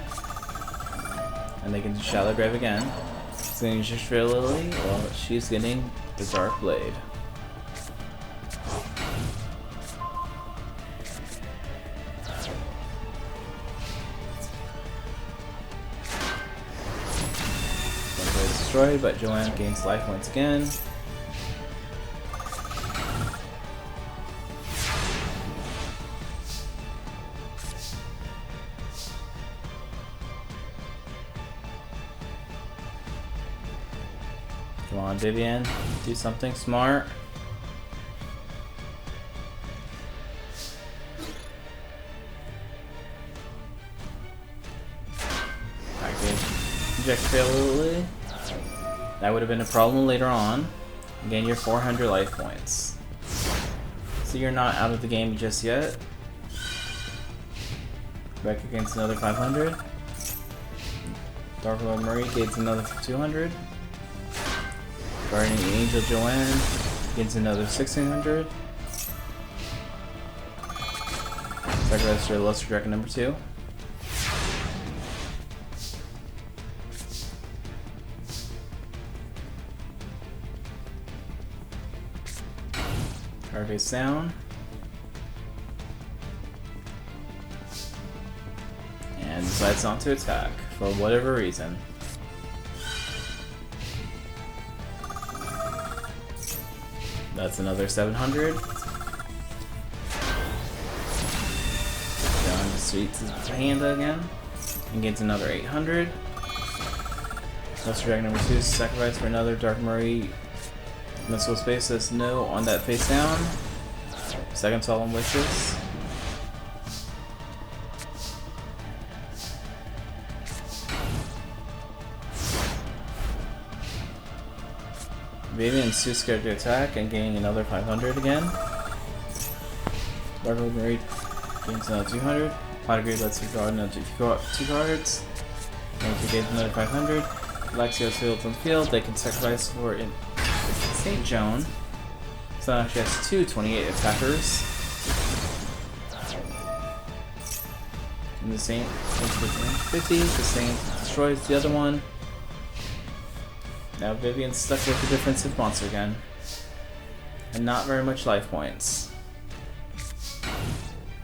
And they can do Shallow Grave again. So then just for Lily, well, she's getting the Dark Blade. Destroyed, but Joanne gains life once again. Come on, Vivian, do something smart. Inject failure. That would have been a problem later on. Gain your 400 life points. So you're not out of the game just yet. Back against another 500. Dark Lord Marie gains another 200. Guardian Angel Joanne gains another 1600. Sacrifice for Luster Dragon number 2. Card face down. And decides not to attack for whatever reason. That's another 700. Down to Sweets his hand again. And gains another 800. Luster Dragon number 2 is sacrificed for another Dark Marie. Mystical Space says no on that face down. Second Solemn Wishes. Vivian's too scared to attack and gaining another 500 again. Dark Lord Marie gains another 200. Pot of Greed lets you draw another 2 cards. And if you gain another 500. Lexio's field on the field, they can sacrifice for it. St. Joan. So now she has 2 28 attackers. And the Saint goes to 50. The Saint destroys the other one. Now Vivian's stuck with the defensive monster again. And not very much life points.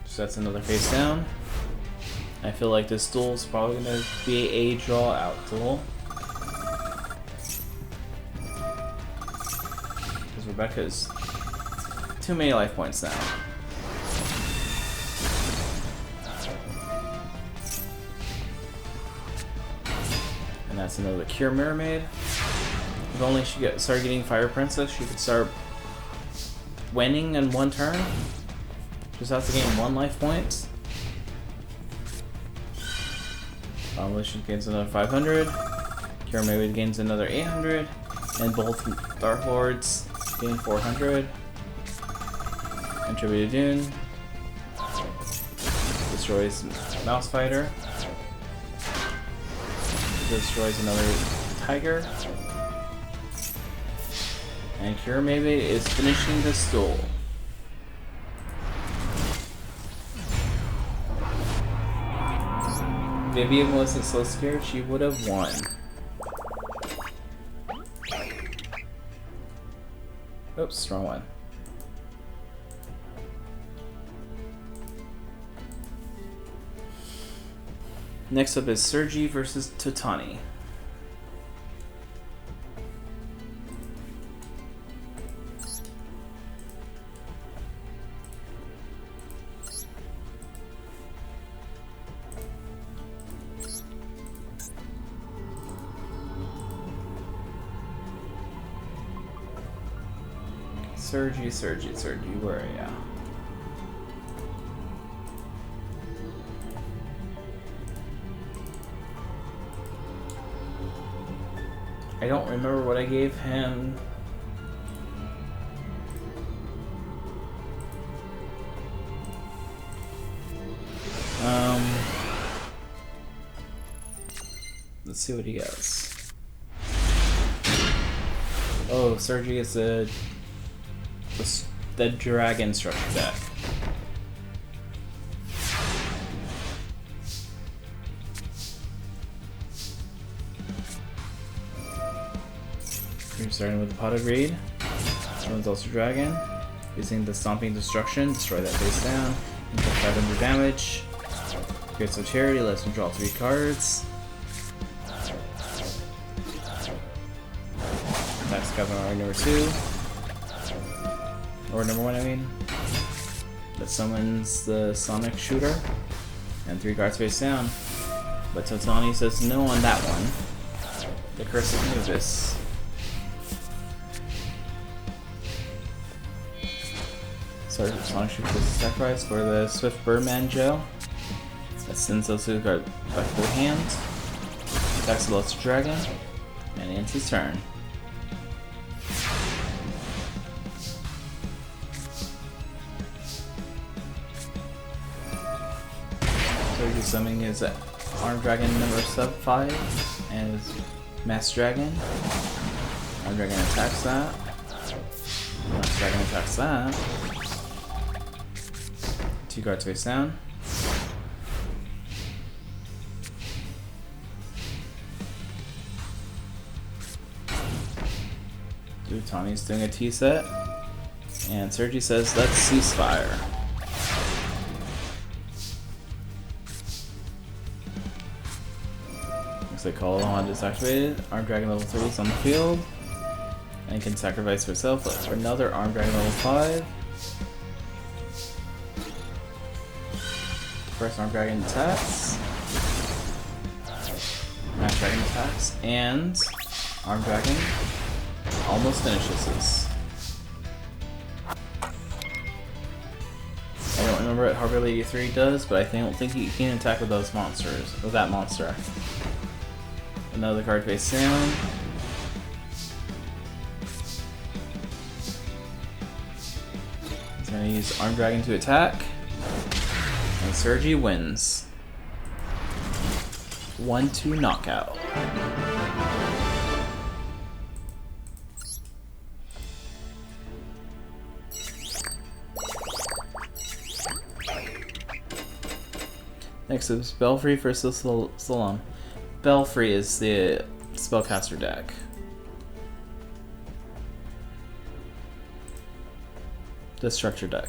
So that's another face down. I feel like this duel is probably going to be a draw out duel. Rebecca's too many life points now. And that's another Cure Mermaid. If only she started getting Fire Princess, she could start winning in one turn. Just have to gain 1 life point. Abomination gains another 500. Cure Mermaid gains another 800. And both Dark Lords gain 400. And Tribute to Dune destroys Mouse Fighter. Destroys another Tiger. And Cure Mermaid is finishing this duel. Vivian wasn't so scared, she would have won. Oops, wrong one. Next up is Sergi versus Totani. Sergi, where are ya? I don't remember what I gave him. Let's see what he gets. Oh, Sergi is the dragon structure deck. You're starting with the Pot of Greed. This one's also dragon. Using the Stomping Destruction, destroy that face down. Inflict 500 damage. Creates a charity, lets him draw 3 cards. Attacks Cavalry number 2. Or number 1, I mean. That summons the Sonic Shooter. And 3 cards face down. But Totani says no on that one. The Curse of Anubis. Sorry, Sonic Shooter is sacrifice for the Swift Birdman Gel. That sends those 2 cards back to the hand. Attacks the Luster Dragon. And ends his turn. So he's summoning his Armed Dragon number 5 and his Mass Dragon. Armed Dragon attacks that. Mass Dragon attacks that. 2 cards face down. Totani's doing a T set. And Sergi says, let's cease fire. Looks like Call on is activated. Armed Dragon level 3 is on the field. And can sacrifice herself for another Armed Dragon level 5. First Armed Dragon attacks. Mass Dragon attacks. And Armed Dragon almost finishes this. I don't remember what Harbor Lady 3 does, but I don't think you can attack with those monsters, with that monster. Another card face down. He's gonna use Armed Dragon to attack. And Sergi wins. 1-2 knockout. Next is Belfry versus Salam. Belfry is the spellcaster deck. The structure deck.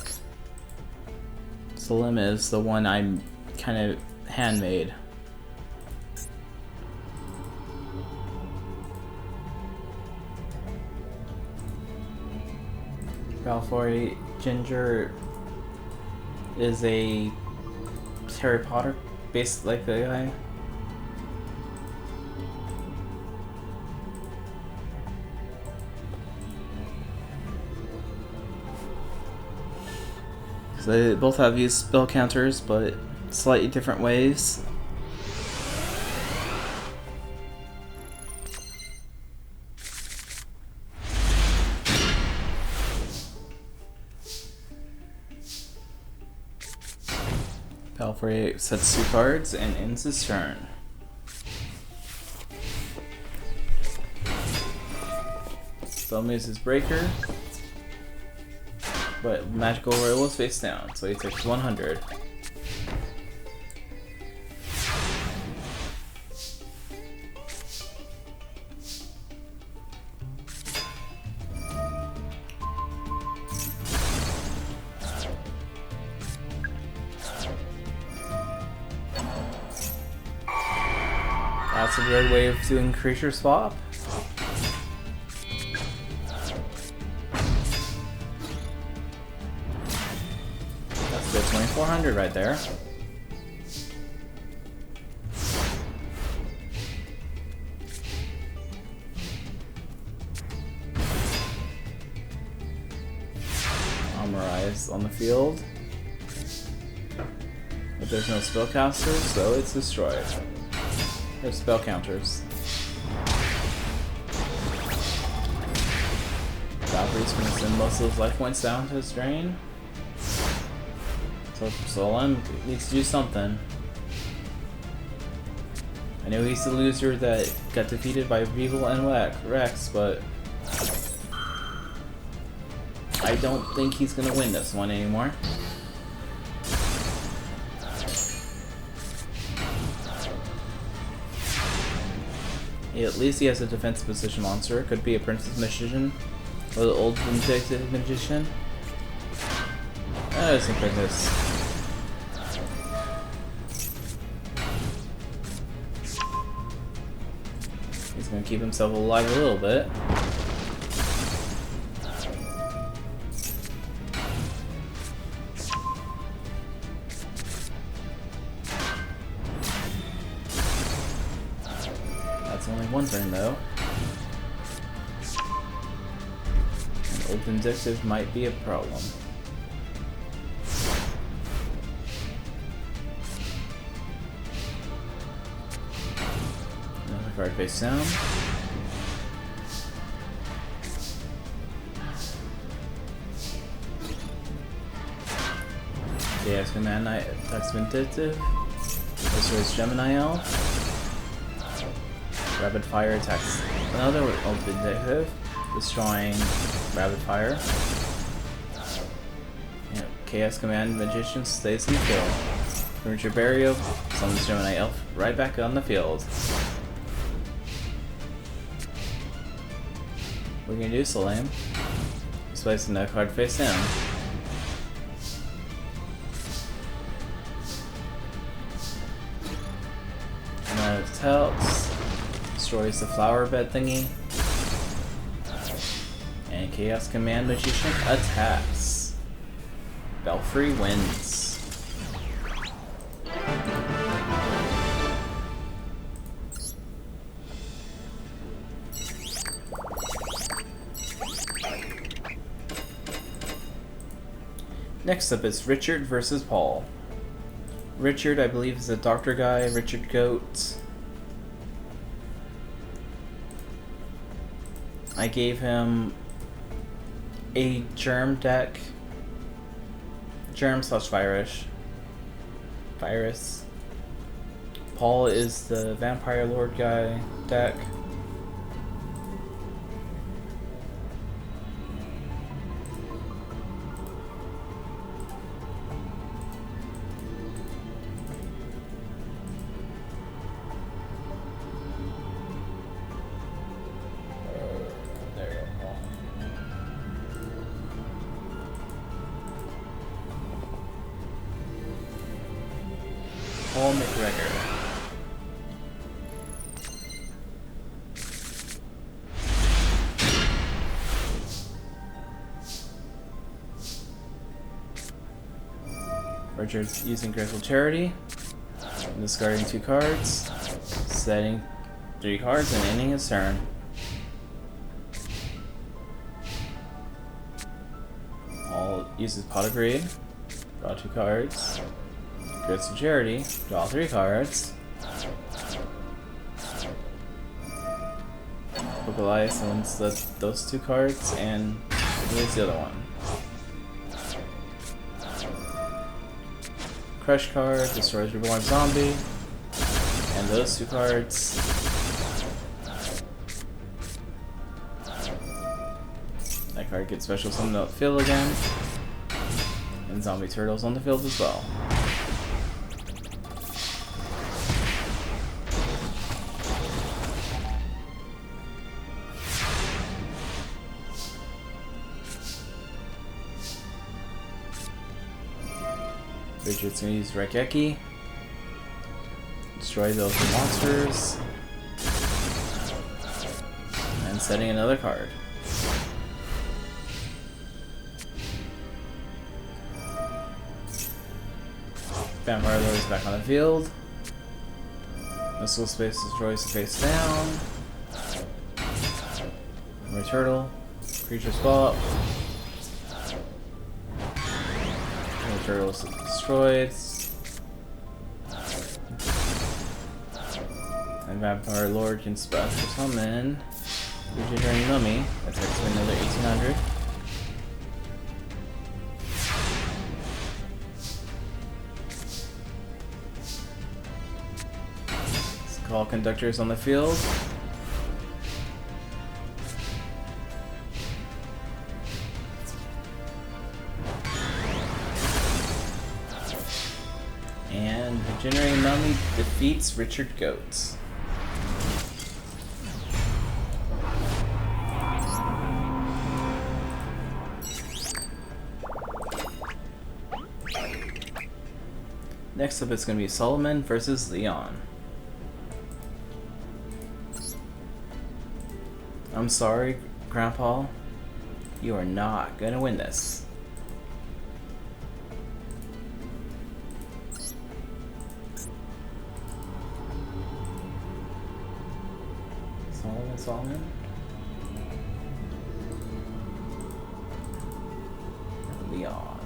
Salim is the one I kind of handmade. Belfry Ginger is a Harry Potter based like the guy. So they both have used spell counters, but slightly different ways. Belfry sets 2 cards and ends his turn. Spell moves his Breaker, but Magical Royal is face down, so he takes 100. That's a weird way of doing creature swap. That's good 2400 right there. Armorize on the field. But there's no spellcaster, so it's destroyed. There's spell counters. Valkyrie's gonna send most of those life points down to his drain. So Solem needs to do something. I know he's the loser that got defeated by Regal and Rex, but I don't think he's gonna win this one anymore. At least he has a defensive position monster. It could be a Princess Magician or the old Vindictive Magician. That is a Princess. He's gonna keep himself alive a little bit. Only one turn though. And old Vindictive might be a problem. Another card face down. Chaos Command Knight attacks Vindictive. Destroys Gemini Elf. Rapid Fire attacks another old Vindictive, destroying Rapid Fire. And Chaos Command Magician stays in the field. Premature Burial summons Gemini Elf right back on the field. We're gonna do Solem. Displacing that card face down. And Telts. Destroys the flower bed thingy. And Chaos Command Magician attacks. Belfry wins. Next up is Richard versus Paul. Richard, I believe, is a doctor guy. Richard Goat. I gave him a germ deck. Germ/virus. Virus. Paul is the Vampire Lord guy deck. Paul McGregor. Richard's using Grateful Charity, discarding 2 cards, setting 3 cards, and ending his turn. Paul uses Pot of Greed, draw 2 cards. Grateful Charity, draw 3 cards. Pokelias summons those 2 cards and here's the other one. Crush card, destroys Reborn Zombie, and those 2 cards. That card gets special summoned out the field again, and Zombie Turtles on the field as well. Richard's gonna use Raigeki. Destroy those monsters. And setting another card. Vampire Lord is back on the field. Missile Space destroys face down. More turtle. Creature swap. More turtle is destroyed. And Vampire Lord can special summon Regenerating Mummy. Attacks for another 1800. Let's call conductors on the field. And Regenerating Mummy defeats Richard Goetz. Next up, it's going to be Solomon versus Leon. I'm sorry, Grandpa. You are not going to win this. Solomon? Leon.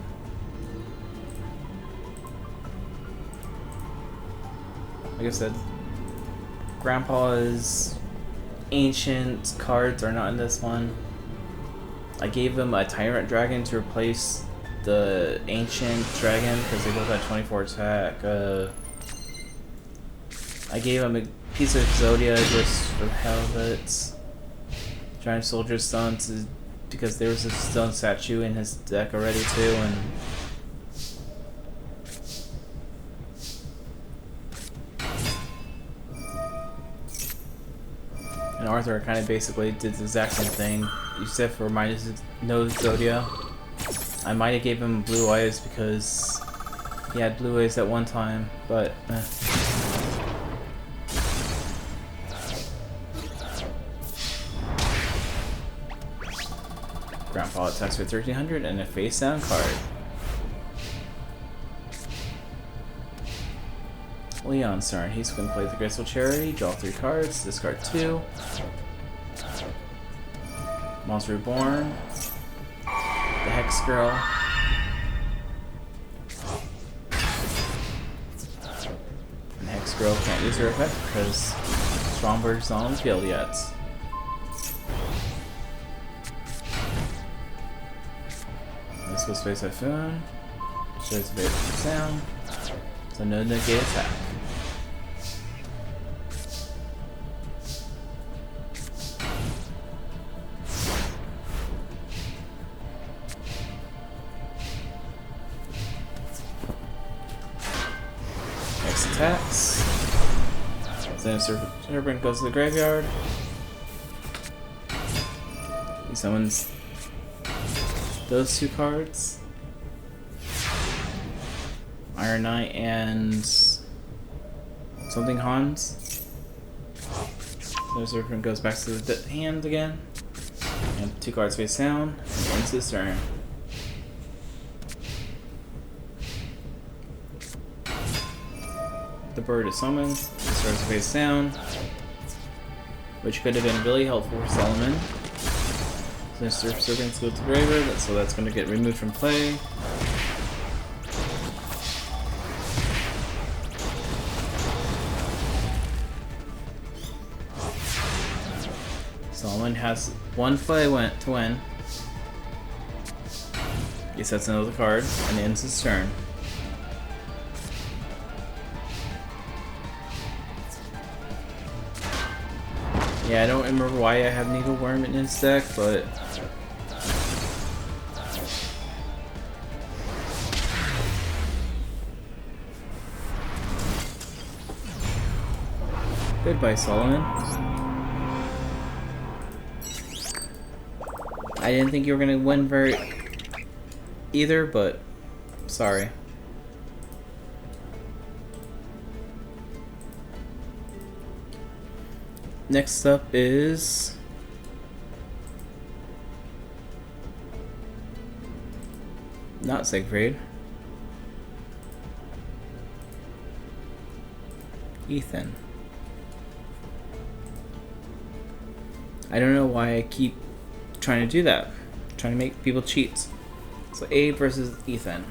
Like I said, Grandpa's ancient cards are not in this one. I gave him a Tyrant Dragon to replace the Ancient Dragon because they both had 24 attack. I gave him a piece of Exodia just for the hell of it. Giant Soldier Stone because there was a stone statue in his deck already too, and Arthur kind of basically did the exact same thing, except for minus no Exodia. I might have gave him Blue Eyes because he had Blue Eyes at one time, but Grandpa attacks for 1300 and a face down card. Leon's turn. He's going to play the Graceful Charity, draw 3 cards, discard 2. Monster Reborn. The Hex Girl. And Hex Girl can't use her effect because Stromberg's not on the field yet. Let's go Space Typhoon. Shows a bit of sound. So no negate attack. Next attacks. Then Serpent goes to the graveyard. He summons those 2 cards. Iron Knight and something Hans. So Serpent goes back to the hand again. And 2 cards face down and ends his turn. The bird is summoned, it starts to face down, which could have been really helpful for Solomon. So Serpents go to the graveyard, so that's going to get removed from play. Solomon has 1 play to win. He sets another card and ends his turn. Yeah, I don't remember why I have Needleworm in his deck, but goodbye, Solomon. I didn't think you were gonna win either, but sorry. Next up is Not Siegfried. Ethan. I don't know why I keep trying to do that. Trying to make people cheat. So Abe versus Ethan.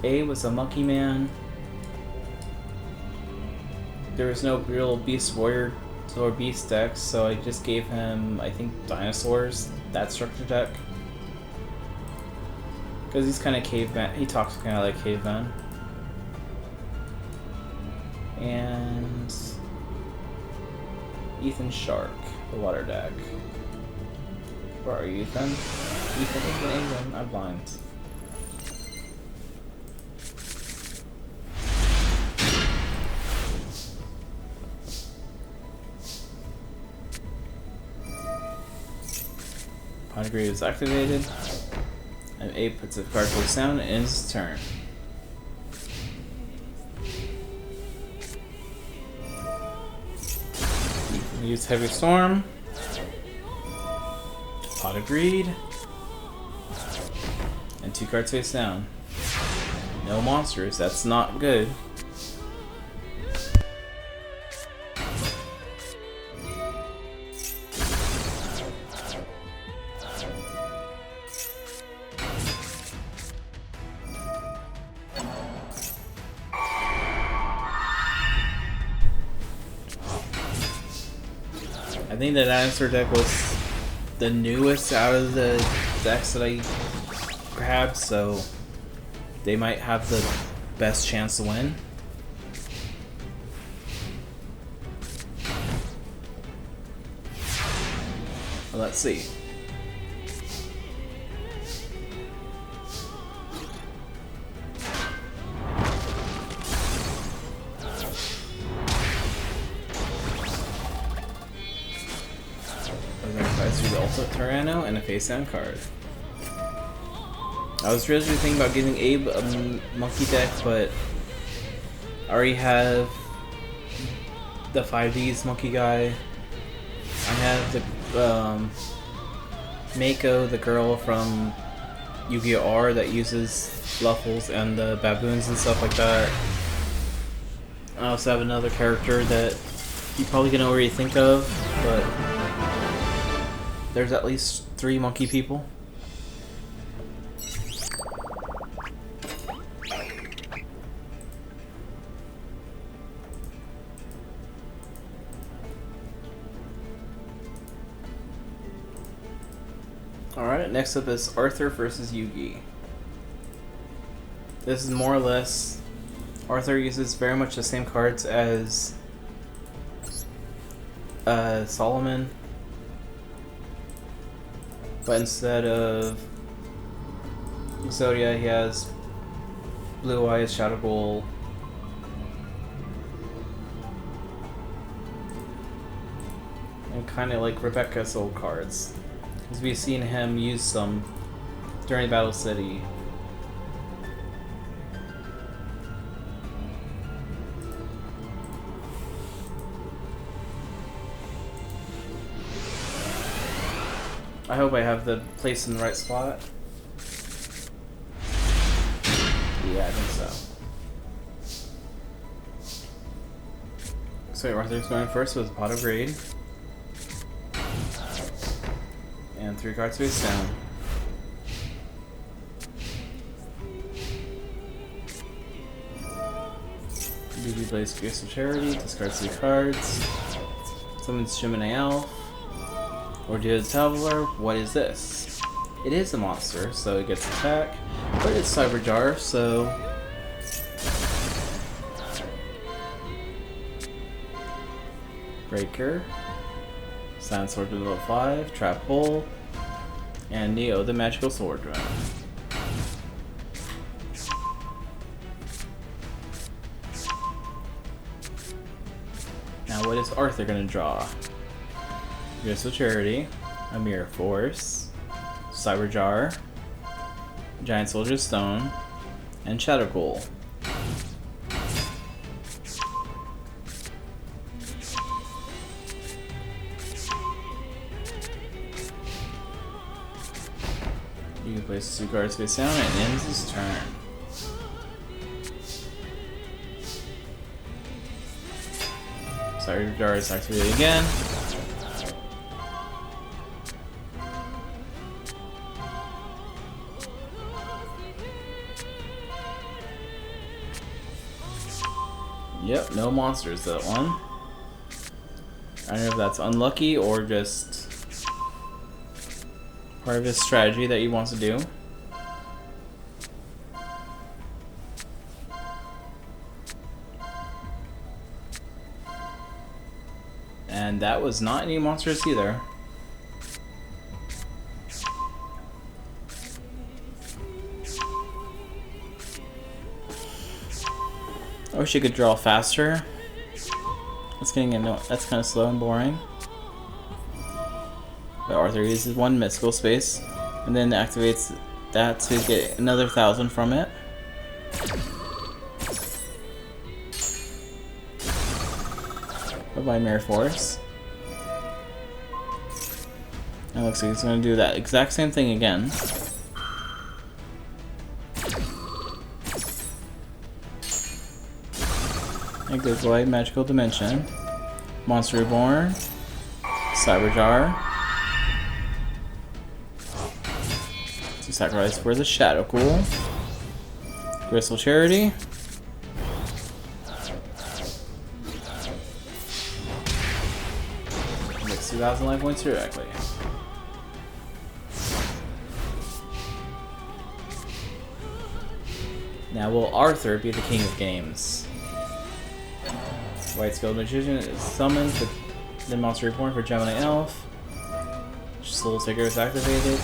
Abe was a monkey man. There was no real beast warrior or beast deck, so I just gave him, I think, dinosaurs, that structure deck. Because he's kind of caveman, he talks kind of like caveman. And Ethan Shark, the water deck. Where are you, Ethan? Ethan, I'm blind. Ponegrieve is activated, and Abe puts a card face down and ends his turn. Use Heavy Storm, Pot of Greed, and 2 cards face down. No monsters, that's not good. I think the dinosaur deck was the newest out of the decks that I grabbed, so they might have the best chance to win. Well, let's see. Through the Ultimate Tyranno and a face down card. I was originally thinking about giving Abe a monkey deck, but I already have the 5Ds monkey guy. I have the Mako, the girl from Yu-Gi-Oh! R that uses Fluffles and the baboons and stuff like that. I also have another character that you probably can already think of, but there's at least 3 monkey people. Alright, next up is Arthur versus Yugi. This is more or less, Arthur uses very much the same cards as Solomon. But instead of Exodia, he has Blue Eyes, Shadow Bowl, and kind of like Rebecca's old cards. Because we've seen him use some during Battle City. I hope I have the place in the right spot. Yeah, I think so. So Arthur's going first with a Pot of Greed. And 3 cards face down. BB Blaze Gifts of Charity, discards 3 cards. Summons Gemini Elf. Or do the Traveler. What is this? It is a monster, so it gets attack, but it's Cyberjar, so Breaker, Silent Sword to level 5, Trap Hole, and Neo the Magical Sword Drum. Now what is Arthur gonna draw? Gifts of Charity, a Mirror Force, Cyberjar, Giant Soldier Stone, and Shadow Ghoul. You can place 2 cards face down and it ends his turn. Sorry, Jar is activated again. Yep, no monsters that one. I don't know if that's unlucky or just part of his strategy that he wants to do. And that was not any monsters either. I wish you could draw faster. That's that's kind of slow and boring. But Arthur uses 1 mystical space, and then activates that to get another 1,000 from it. By Mirror Force. And it looks like he's going to do that exact same thing again. And goes away Magical Dimension, Monster Reborn, Cyberjar. To sacrifice for the Shadow Ghoul, Gristle Charity. Makes 2,000 life points directly. Now will Arthur be the king of games? White Skilled Magician is summoned for the Monster Reborn for Gemini Elf. Soul Taker is activated,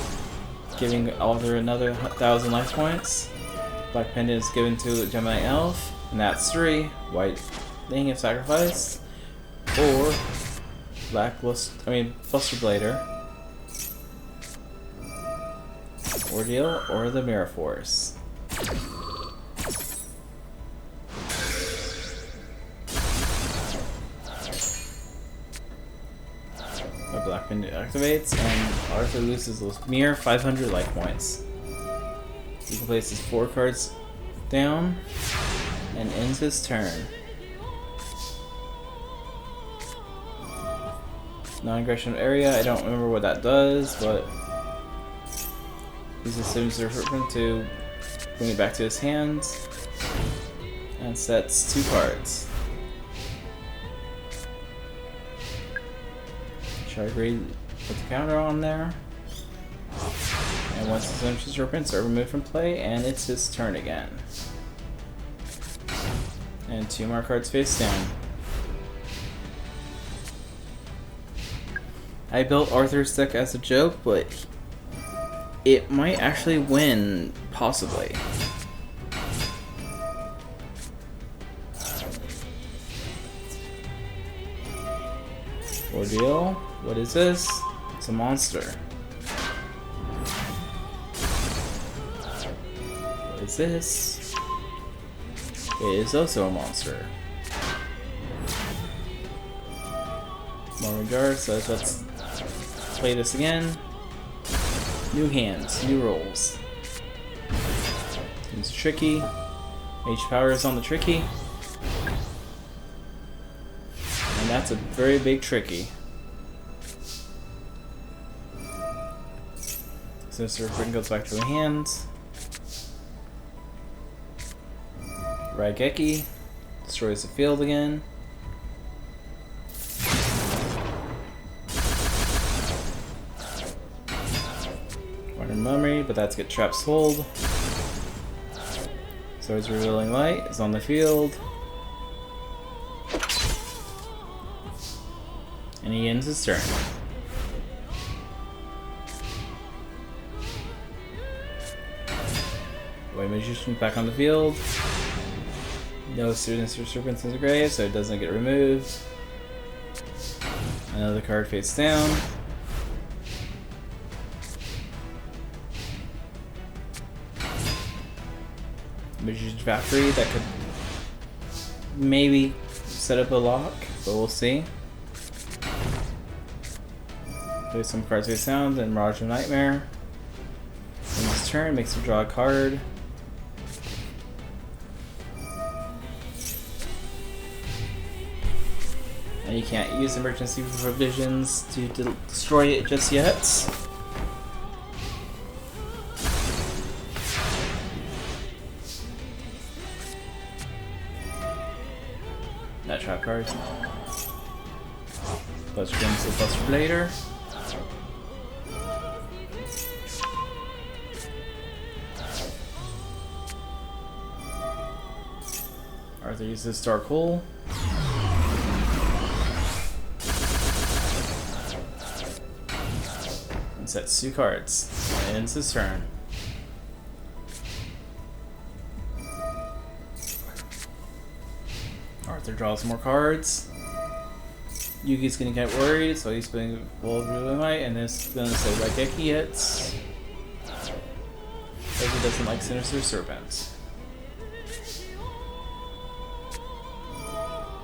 giving Arthur another 1,000 life points. Black Pendant is given to the Gemini Elf, and that's 3. White Thing if sacrificed. Or Buster Blader. Ordeal or the Mirror Force. Black Pendant activates, and Arthur loses those mere 500 life points. He can place his 4 cards down and ends his turn. Non-aggression area, I don't remember what that does, but uses Sinister Serpent to bring it back to his hands and sets 2 cards. Agree put the counter on there. And once the Sinister Serpents are removed from play, and it's his turn again. And 2 more cards face down. I built Arthur's deck as a joke, but it might actually win, possibly. Ordeal. What is this? It's a monster. What is this? It is also a monster. More regards, so let's play this again. New hands, new rolls. It's tricky. Mage Power is on the tricky. And that's a very big tricky. Sinister Serpent goes back to the hands. Raigeki destroys the field again. Modern Memory, but that's get Trap Sold. Swords Revealing Light is on the field. And he ends his turn. White Magician back on the field. No Sinister Serpents in the grave, so it doesn't get removed. Another card face down. Magician's Factory that could maybe set up a lock, but we'll see. Play some cards face down, then Mirage of Nightmare. In his turn, makes him draw a card. And you can't use emergency provisions to destroy it just yet. That trap card. Plus Gems of Buster Blader. Arthur uses Dark Hole. And sets 2 cards. And ends his turn. Arthur draws more cards. Yugi's gonna get worried, so he's putting Wall of Ruin Light, and it's gonna say Raigeki hits. Because he doesn't like Sinister Serpent.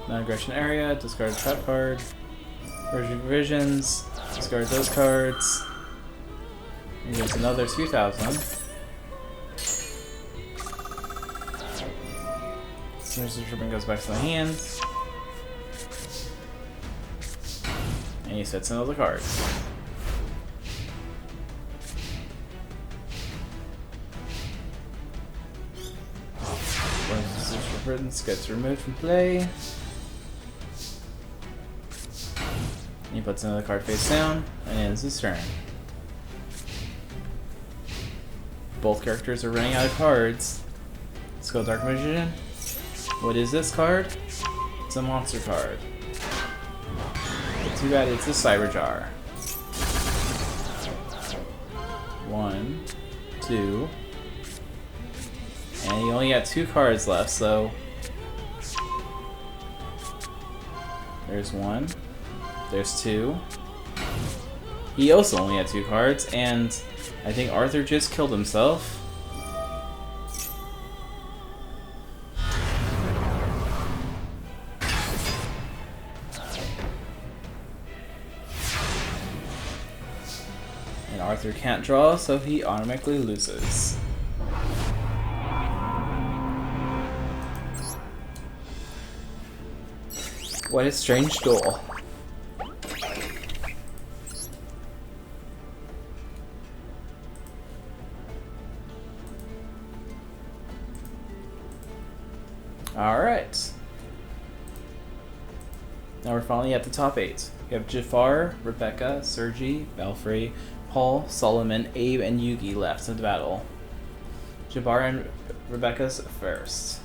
Non-aggression area, discard a trap card. Version Visions, discard those cards. And gets another 2,000. Sinister Serpent goes back to the hand. And he sets another card. Sinister Serpent gets removed from play. He puts another card face down, and ends his turn. Both characters are running out of cards. Let's go Dark Magician. What is this card? It's a monster card. But too bad it's a Cyber Jar. 1, 2. And he only got 2 cards left, so... There's 1. There's 2. He also only had 2 cards, and I think Arthur just killed himself. And Arthur can't draw, so he automatically loses. What a strange duel. Alright. Now we're finally at the top 8. We have Jafar, Rebecca, Sergi, Belfry, Paul, Solomon, Abe, and Yugi left in the battle. Jafar and Rebecca's first.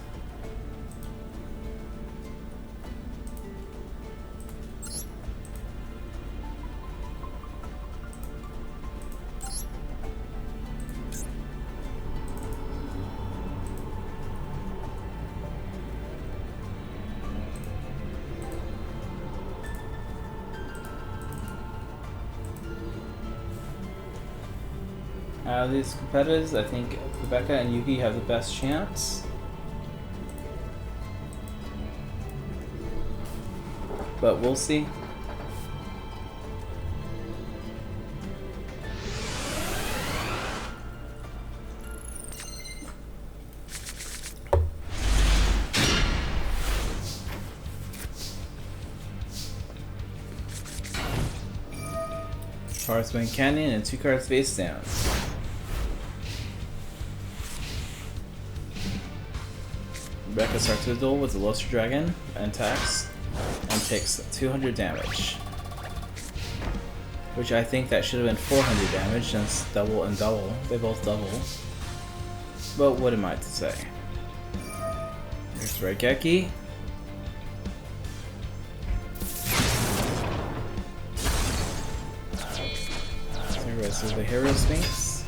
Out of these competitors, I think Rebecca and Yugi have the best chance. But we'll see. Hearthstone Canyon and 2 cards face down. Rebecca starts the duel with the Luster Dragon and attacks and takes 200 damage. Which I think that should have been 400 damage since double and double. They both double. But what am I to say? Here's Raigeki. Here goes the Hero Sphinx.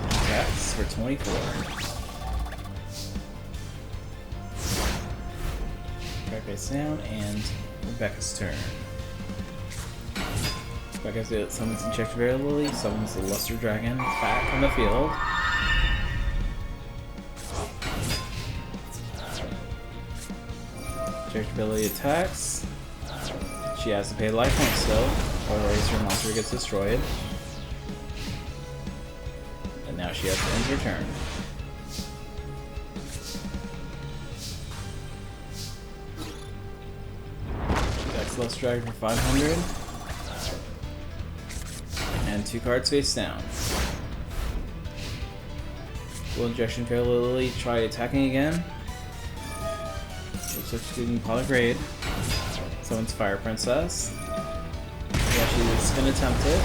Attacks for 24. Face down, and Rebecca's turn. Rebecca summons Injector Lily, summons the Luster Dragon back on the field. Unpredictability attacks. She has to pay life points still, otherwise her monster gets destroyed. And now she has to end her turn. Celestial Dragon for 500. And 2 cards face down. Will Injection Fail Lily try attacking again? Looks like she's doing Polygrade. Raid. Someone's Fire Princess. Yeah, she's gonna attempt it.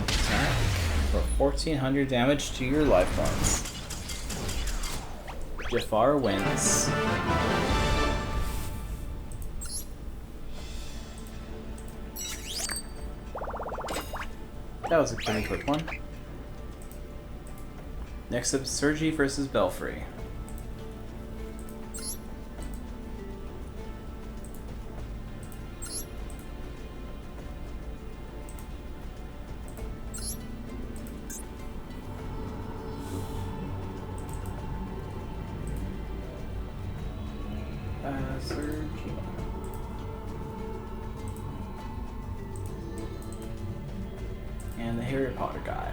Attack for 1400 damage to your life points. Jafar wins. That was a pretty quick one. Next up, Sergi versus Belfry. Sergi. And the Harry Potter guy.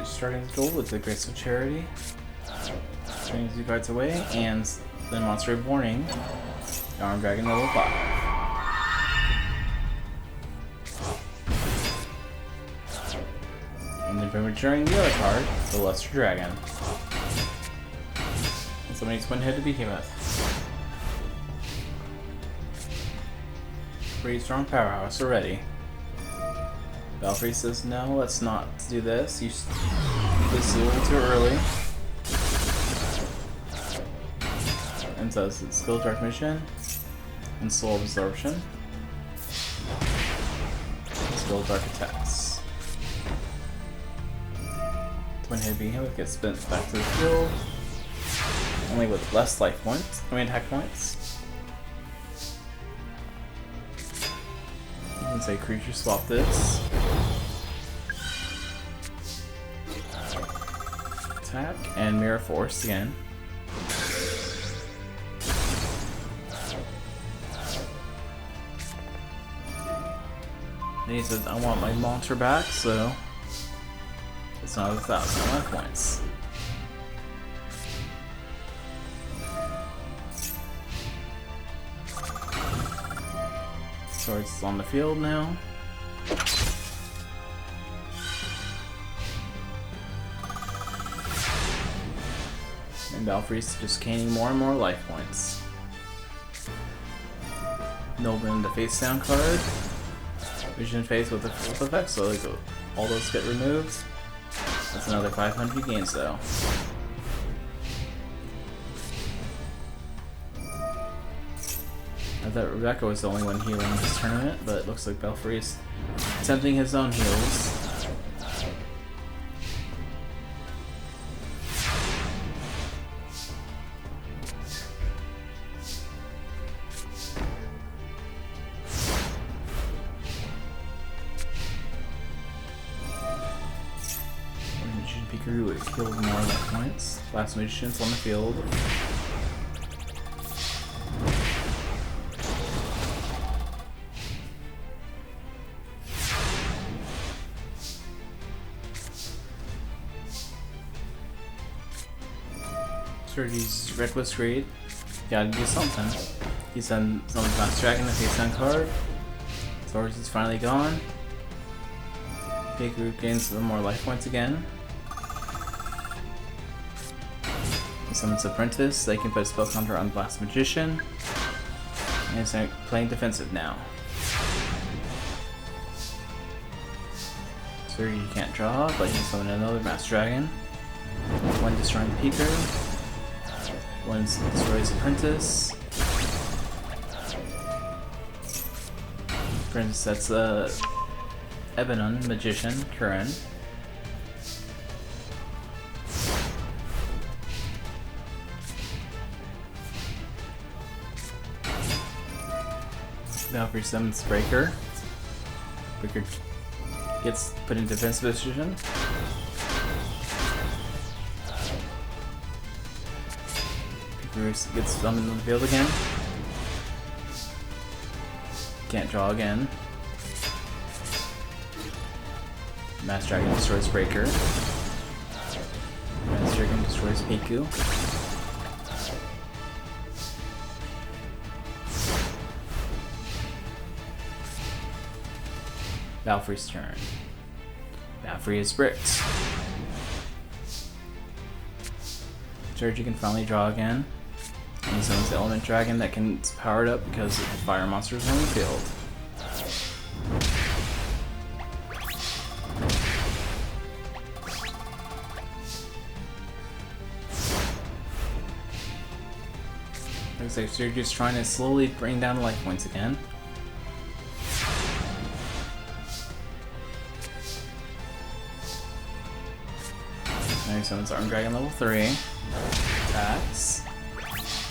Starting the duel with the Grace of Charity. Turning 2 cards away, and then Monster of Warning. Arm Dragon level 5. And then prematuring the other card, the Lesser Dragon. And somebody needs one head to Behemoth. Pretty strong powerhouse already. Belfry says, no, let's not do this. This is a little too early. And says it's Skill Dark Mission and Soul Absorption. Skill Dark Attacks. Twin Head Behemoth gets spent back to the field. Only with less life points. Attack points. You can say creature swap this. Attack and Mirror Force again. And he said, I want my monster back, so it's not 1,000 life points. Swords on the field now. And Belfry's just gaining more and more life points. Nobin the face down card. Vision Face with effect, so like, all those get removed. That's another 500 gains though. I thought Rebecca was the only one healing this tournament, but it looks like Belfry's attempting his own heals. Pikachu would kill more life points. Last Magician's on the field. Sergi's Reckless Raid. Gotta do something. He sent someone's Master Dragon, the face down card. Swords is finally gone. Pikachu gains some more life points again. Summons Apprentice, they can put a spell counter on Blast Magician. And it's playing defensive now. Sergi can't draw, but he can summon another Master Dragon. One destroying Pikachu. One destroys Apprentice. For instance, that's Ebenon, Magician, Curran. Valkyrie summons Breaker. Breaker gets put in defensive position. Bruce gets summoned on the field again. Can't draw again. Mass Dragon destroys Breaker. Mass Dragon destroys Piku. Valkyrie's turn. Valkyrie is bricked. Sergi can finally draw again. And he summons the Element Dragon that can power it up because of the fire monsters on the field. Looks like Sergi's trying to slowly bring down life points again. Now he summons Arm Dragon level 3. Attacks.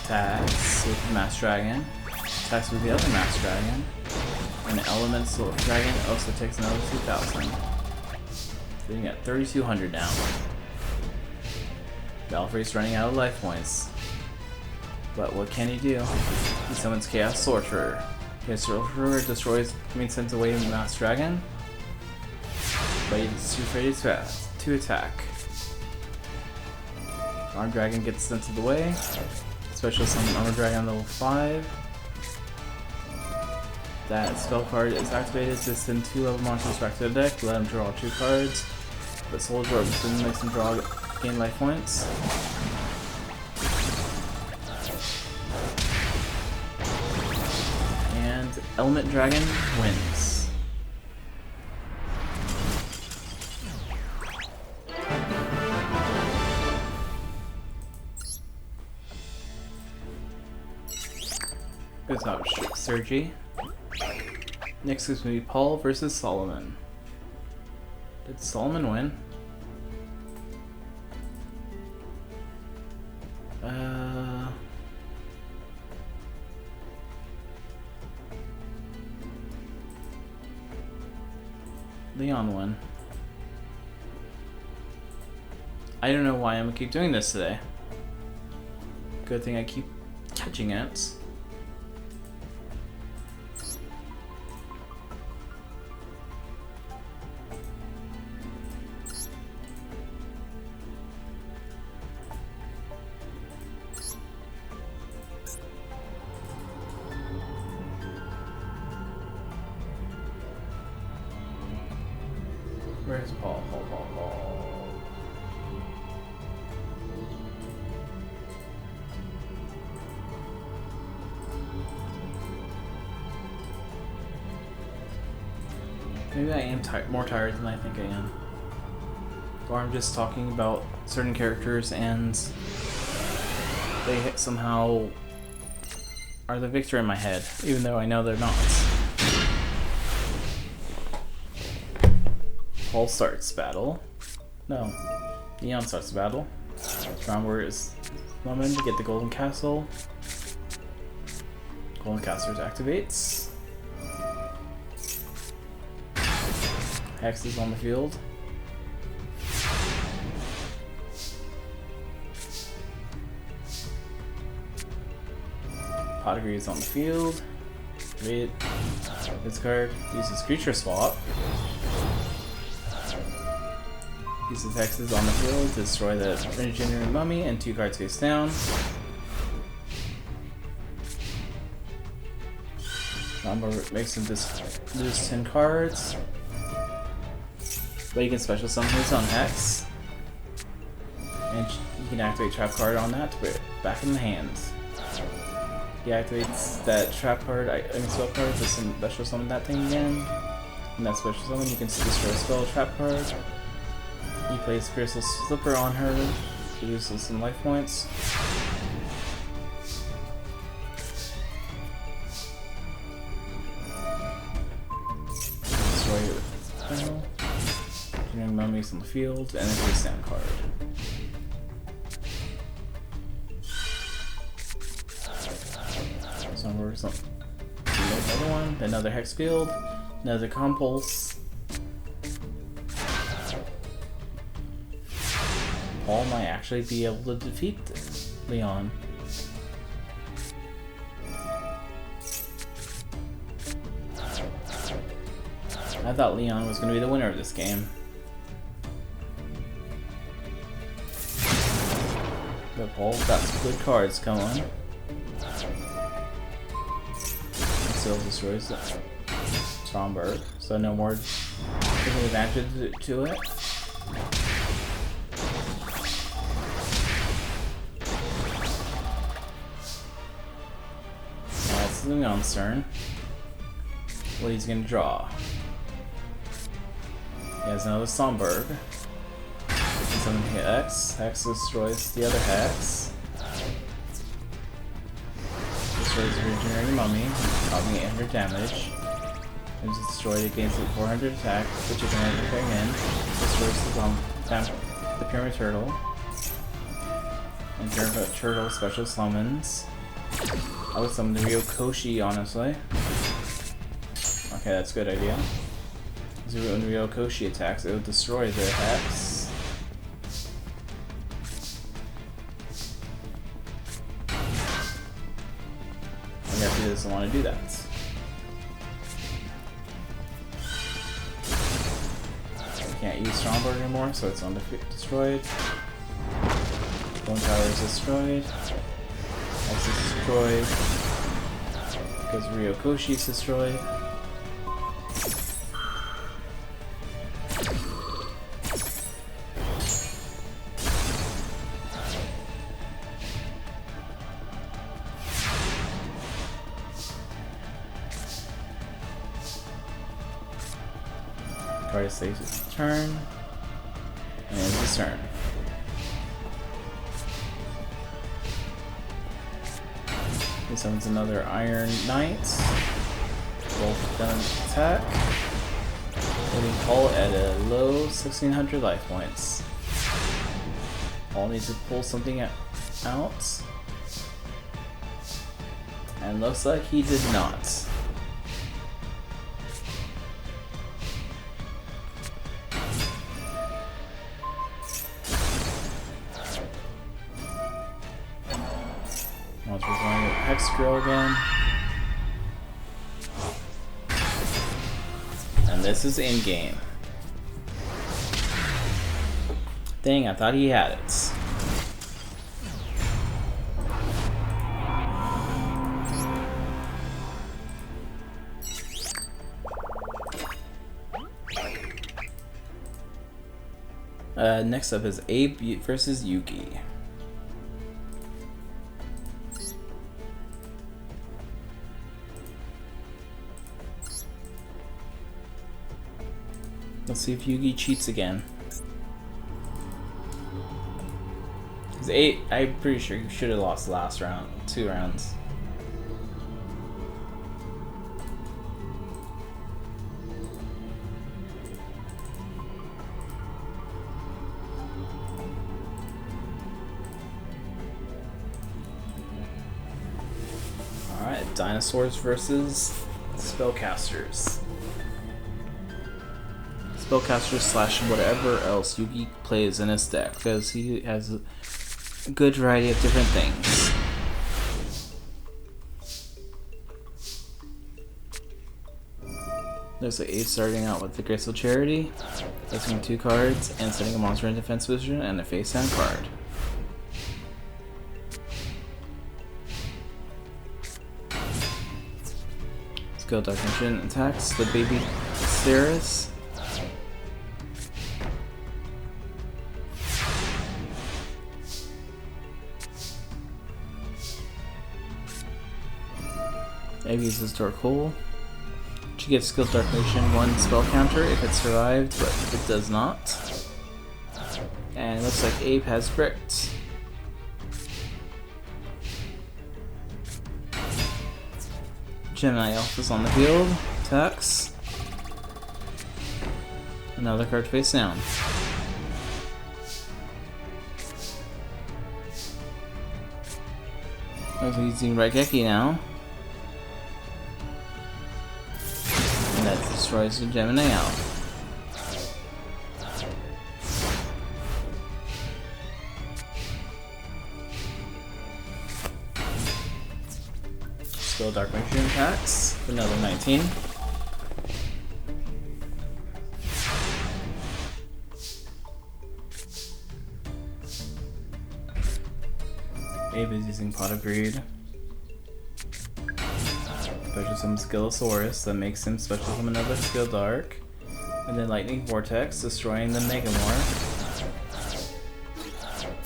Attacks with the Mass Dragon. Attacks with the other Mass Dragon. And the Elemental Dragon also takes another 2,000. Sitting at 3,200 now. Valkyrie's running out of life points. But what can he do? He summons Chaos Sorcerer. Chaos Sorcerer destroys, sends away the Mass Dragon. But he's too afraid to attack. Arm Dragon gets sent to the way. Special summon Armor Dragon level 5. That spell card is activated to send 2 level monsters back to the deck. Let him draw 2 cards. But Soldier Orbison makes him draw, gain life points. And Element Dragon wins. Good job, Sergi. Next is going to be Paul versus Solomon. Did Solomon win? Leon won. I don't know why I'm gonna keep doing this today. Good thing I keep catching it. Where's Paul? Paul. Maybe I am more tired than I think I am. Or I'm just talking about certain characters and they somehow are the victor in my head, even though I know they're not. Paul starts battle. No. Neon starts battle. Groundward is summoned to get the Golden Castle. Golden Castle activates. Hex is on the field. Pottery is on the field. Read this card. Uses creature swap. Uses hexes on the field to destroy the Regenerating Mummy and 2 cards face down. Number makes him just lose 10 cards. But you can special summon his own hex. And you can activate trap card on that to put it back in the hand. He activates that trap card, spell card to special summon that thing again. And that special summon you can destroy a spell trap card. He plays Fierce Slipper on her, reduces some life points. field, and a face down card. So we're another one, another Hex Field, another Compulse. Paul might actually be able to defeat Leon. I thought Leon was going to be the winner of this game. But Paul's got some good cards going. Still destroys Stromberg, so no more taking advantage to it. Now it's Leon's turn. What he's gonna draw. He has another Stromberg. Summon Hex. Hex destroys the other Hex. Destroys the Regenerating Mummy, causing 800 damage. It is destroyed against a 400 attack, which you can enter in. Destroys the Pyramid Turtle. And Pyramid Turtle special summons. I would summon the Ryokoshi, honestly. Okay, that's a good idea. When Ryokoshi attacks, it will destroy the Hex. I guess he doesn't want to do that. Can't use Stromberg anymore, so it's destroyed. Bone Tower is destroyed. X is destroyed. Because Ryokoshi is destroyed. Card saves its turn, and ends its turn. He summons another Iron Knight. Both done attack. Putting Paul at a low 1600 life points. Paul needs to pull something out. And looks like he did not. Once we're going with Hex Drill again. And this is in-game. Dang, I thought he had it. Next up is Abe versus Yugi. Let's see if Yugi cheats again. Because I'm pretty sure you should have lost the last round, 2 rounds. Alright, dinosaurs versus spellcasters. Spellcaster slash whatever else Yugi plays in his deck, because he has a good variety of different things. There's an 8 starting out with the Graceful Charity, placing 2 cards, and setting a monster in defense position, and a face down card. Skill Dark Mission attacks the baby Ceres. Abe uses Dark Hole. She gives Skill Dark Nation 1 spell counter if it survived, but it does not. And it looks like Abe has bricked. Gemini Elf is on the field. Attacks. Another card face down. I'm using Raigeki now. And that destroys the Gemini out. Still Dark Mushroom attacks for another 19. Abe is using Pot of Greed. Special summon Skillosaurus that makes him special summon another Skill Dark. And then Lightning Vortex, destroying the Megamorph.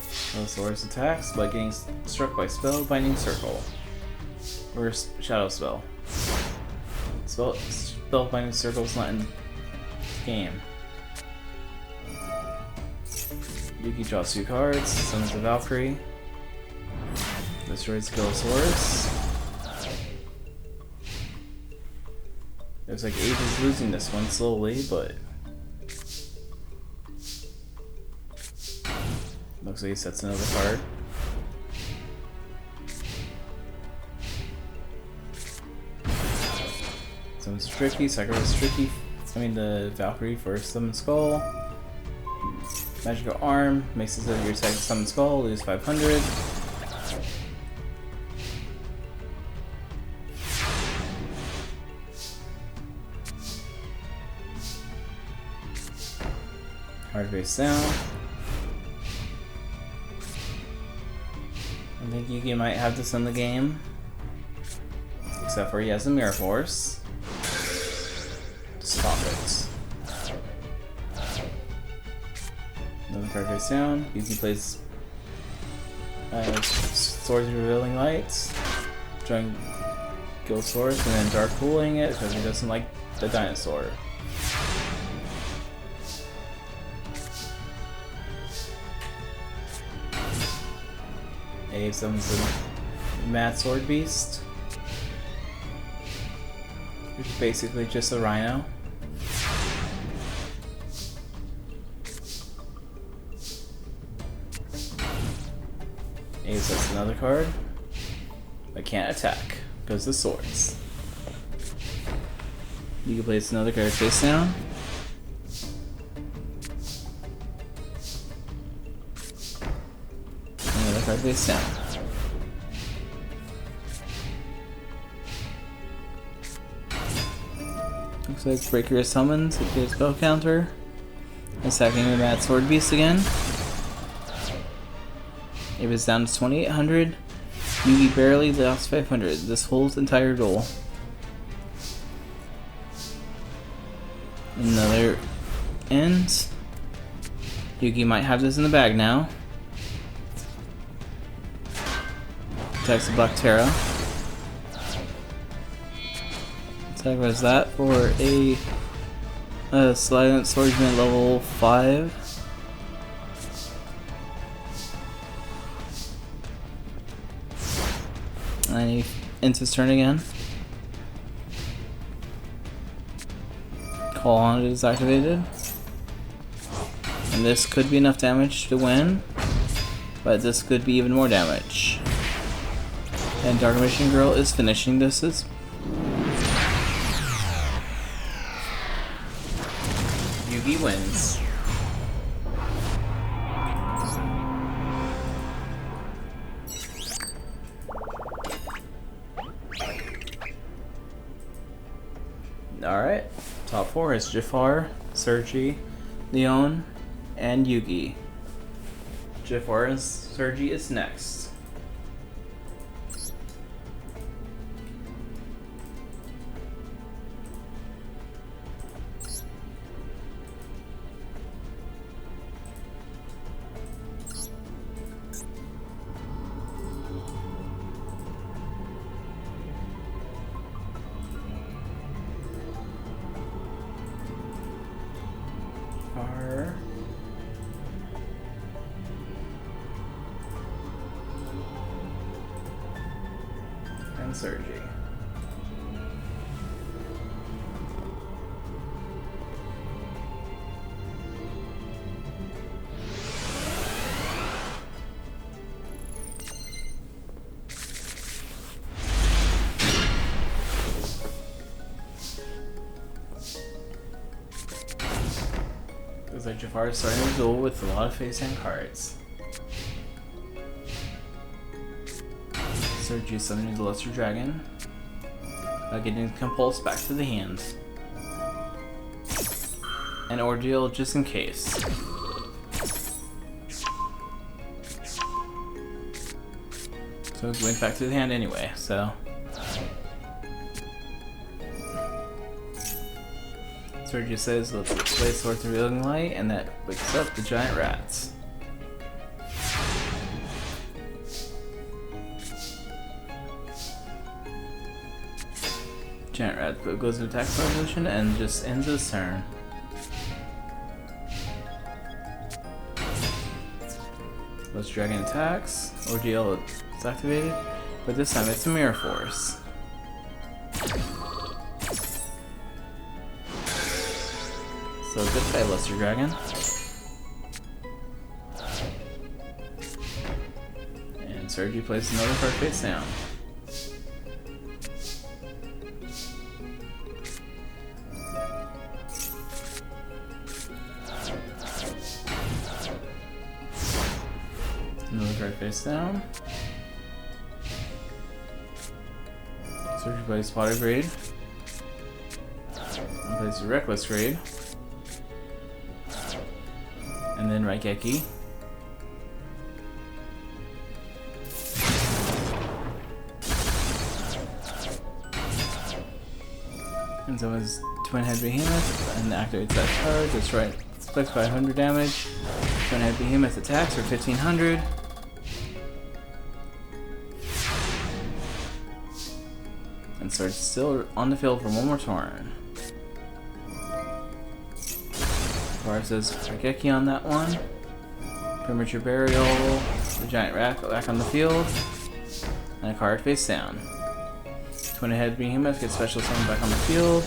Skillosaurus attacks by getting struck by Spell Binding Circle. Or Shadow Spell. Spell Binding Circle is not in the game. Yugi draws 2 cards, summons a Valkyrie. Destroys Skillosaurus. Looks like Abe is losing this one slowly, but looks like he sets another card. Summons Tricky, sacrifice Tricky. I mean the Valkyrie for Summon Skull. Magical Arm makes it so that your attack Summon Skull, lose 500. Hard face down. I think Yugi might have this in the game. Except for he has a Mirror Force. Stop it. Another card face down. Yugi plays Swords Revealing Lights. Drawing Gilsaurus and then Dark Pooling it because he doesn't like the dinosaur. Abe summons the Mad Sword Beast, which is basically just a rhino. Abe sets another card, but can't attack because the swords. You can place another card face down. Card face down. Looks like Breaker is summoned to get a spell counter. Attacking the Mad Sword Beast again. It was down to 2800. Yugi barely lost 500 this whole entire duel. Another end. Yugi might have this in the bag now. Attacks the Black Terra. Sacrifice that for a Silent Swordsman level 5. And he ends his turn again. Call on it is activated. And this could be enough damage to win, but this could be even more damage. And Dark Machine Girl is finishing this. Yugi wins. Alright, top 4 is Jafar, Sergi, Leon, and Yugi. Jafar and Sergi is next. And Sergi. Jafar is starting the duel with a lot of face hand cards. Sergi summoning the Lesser Dragon. Getting Compulse back to the hand. An Ordeal just in case. So it went back to the hand anyway, so. Sergio says, let's play Swords of Revealing Light, and that wakes up the giant rats. Giant rat goes into attack resolution and just ends his turn. Let's Dragon attacks. Ordeal is activated, but this time it's a Mirror Force. So good play, Lesser Dragon. And Sergi plays another card face down. Another card face down. Sergi plays Potter Grade. And plays Reckless Grade. And then Raigeki. And someone's Twin Head Behemoth and activates that card. That's right. Inflicts 500 damage. Twin Head Behemoth attacks for 1500. And Surge still on the field for one more turn. Bar says Raigeki on that one. Premature Burial. The giant rat back on the field. And a card face down. Twin Head Behemoth gets special summon back on the field.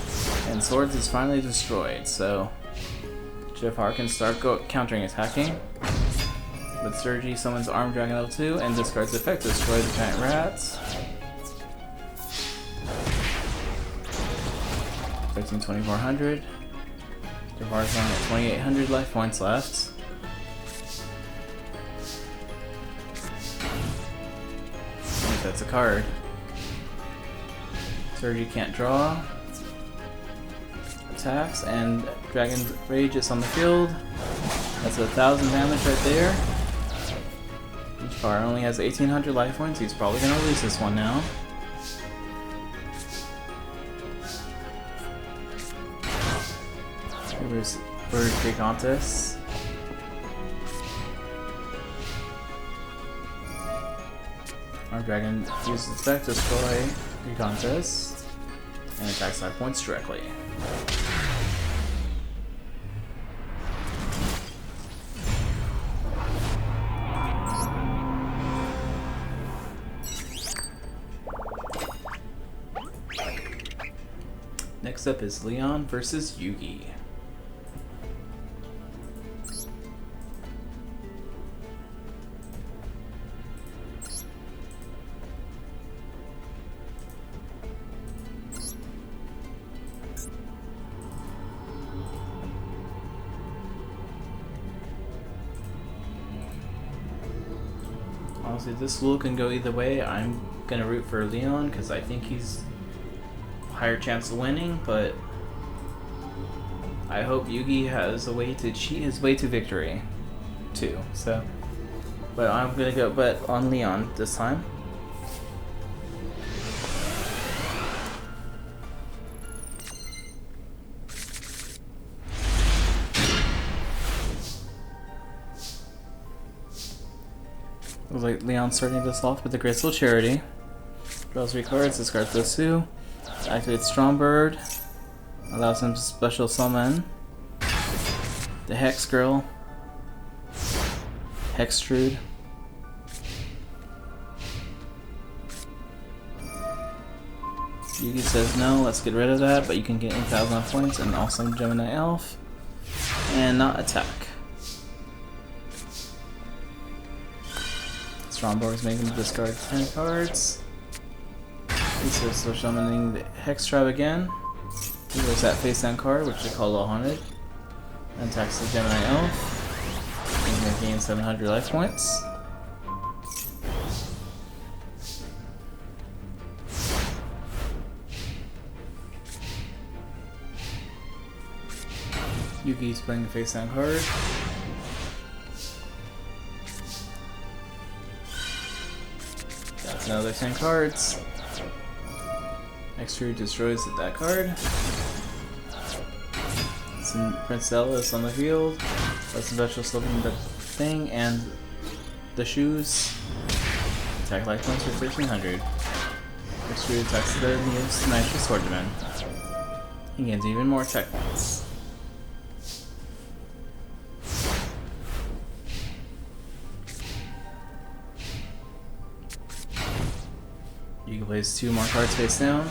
And Swords is finally destroyed, so Jafar can start countering attacking. But Sergi summons Armed Dragon level 2 and discards effect to destroy the giant rats. Affecting 2400. Jafar's on at 2800 life points left. I think that's a card. Sergi can't draw. Attacks, and Dragon Rage is on the field. That's 1000 damage right there. Jafar only has 1800 life points. He's probably going to lose this one now. Here's Bird Gigantus. Our dragon uses effect to destroy Gigantus and attacks 5 points directly. Next up is Leon versus Yugi. Honestly, this duel can go either way. I'm gonna root for Leon because I think he's a higher chance of winning, but I hope Yugi has a way to cheat his way to victory too. So, but I'm gonna go bet on Leon this time. Looks like Leon's starting this off with the Graceful Charity. Draws 3 cards, discards those 2. Activates Strongbird. Allows him to special summon the Hex Girl. Hextrude. Yugi says no, let's get rid of that, but you can get 8,000 points and also Gemini Elf. And not attack. Stromberg is making him discard 10 cards. He's also summoning the Hex Tribe again. He goes that face down card, which they call Low Haunted. Attacks the Gemini Elf. He's gonna gain 700 life points. Yuki's playing a face down card. That's another 10 cards. Extrude destroys that card. Some Prince Ellis on the field. That's some special slipping the thing and the shoes. Attack life points for 1300. Extrude attacks the nearest Nitro Swordsman. He gains even more attack points. You can place 2 more cards face down.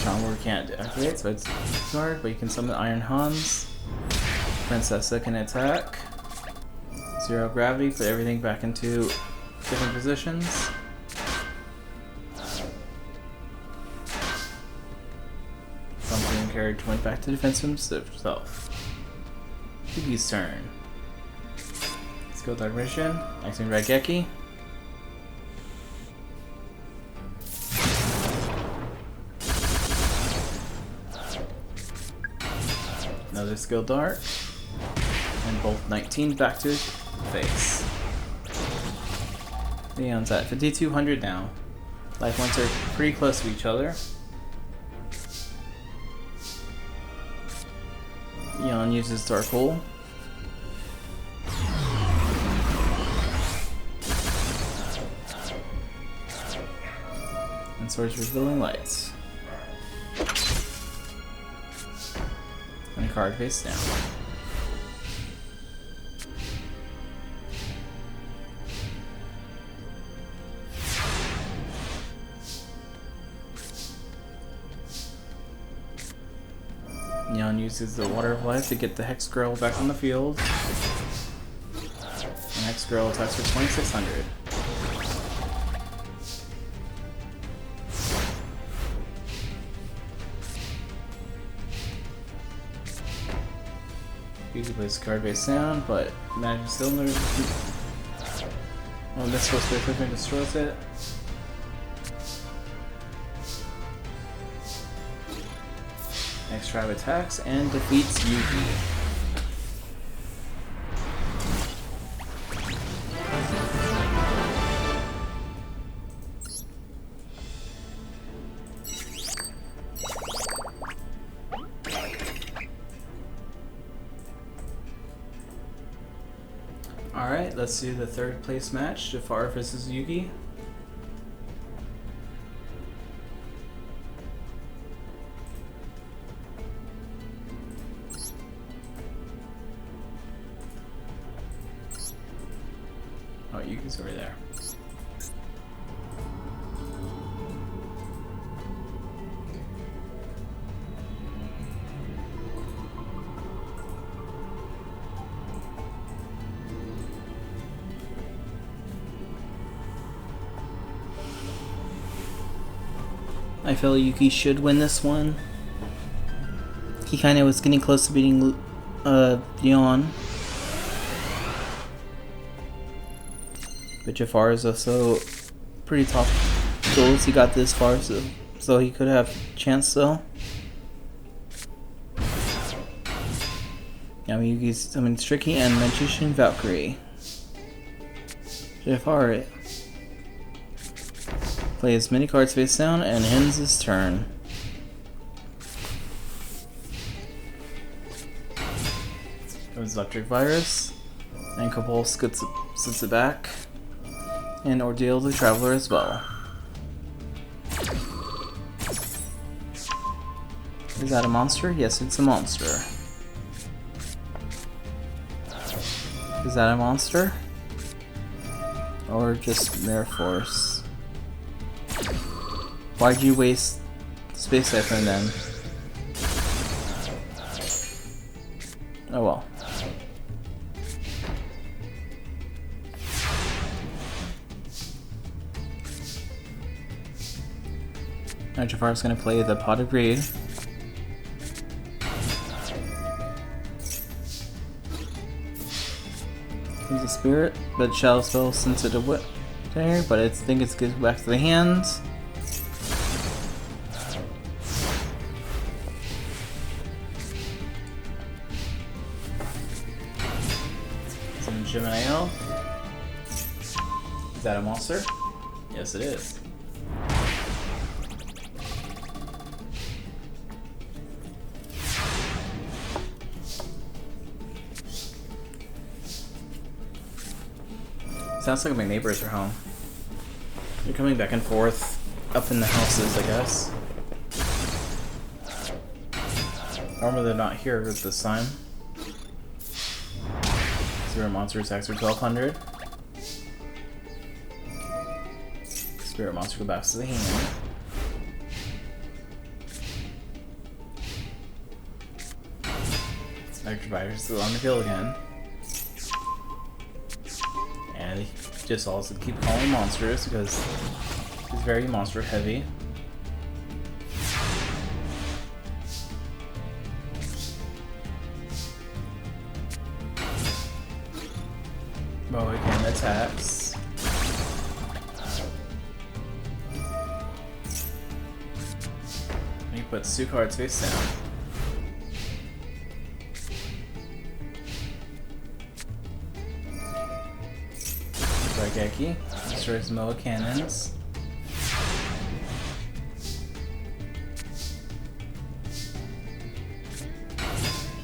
Strongboard can't activate, so it's a card, but you can summon Iron Hans. Princessa can attack. 0 gravity, put everything back into different positions. Something carried went back to defense himself. Yugi's turn. Skill Dimension, acting Raigeki. Another Skill Dart. And both 19 back to his face. Leon's at 5200 now. Life points are pretty close to each other. Leon uses Dark Hole. And Swords Revealing Lights. And a card face down. Neon uses the Water of Life to get the Hex Girl back on the field. And Hex Girl attacks for 2600. You can place a card face down, but Magic Cylinder. Oh, this supposed to be equipment destroys it. Next tribe attacks and defeats Yugi. Alright, let's do the third place match, Jafar versus Yugi. Oh, Yugi's over there. I feel Yuki should win this one. He kind of was getting close to beating Leon. But Jafar is also pretty top goals. He got this far, so he could have a chance though. I mean, Yugi's Tricky and Magician Valkyrie. Jafar play as many cards face down and ends his turn. Goes Electric Virus, and Kabul sits it back, and Ordeal the Traveler as well. Is that a monster? Yes, it's a monster. Is that a monster? Or just Mirror Force? Why'd you waste Space Siphon then? Oh well. Now Jafar's gonna play the Pot of Greed. Use a spirit, but shadow spell sends it to there, but I think it's good back to the hand. Some Gemini Elf. Is that a monster? Yes, it is. Sounds like my neighbors are home. They're coming back and forth up in the houses, I guess. Normally they're not here at this time. Spirit monster attacks are 1200. Spirit monster go back to the hand. Electrovite is still on the field again. And he just also keep calling monsters because he's very monster heavy. Mohican attacks. And he puts 2 cards face down. Raigeki destroys Moa cannons.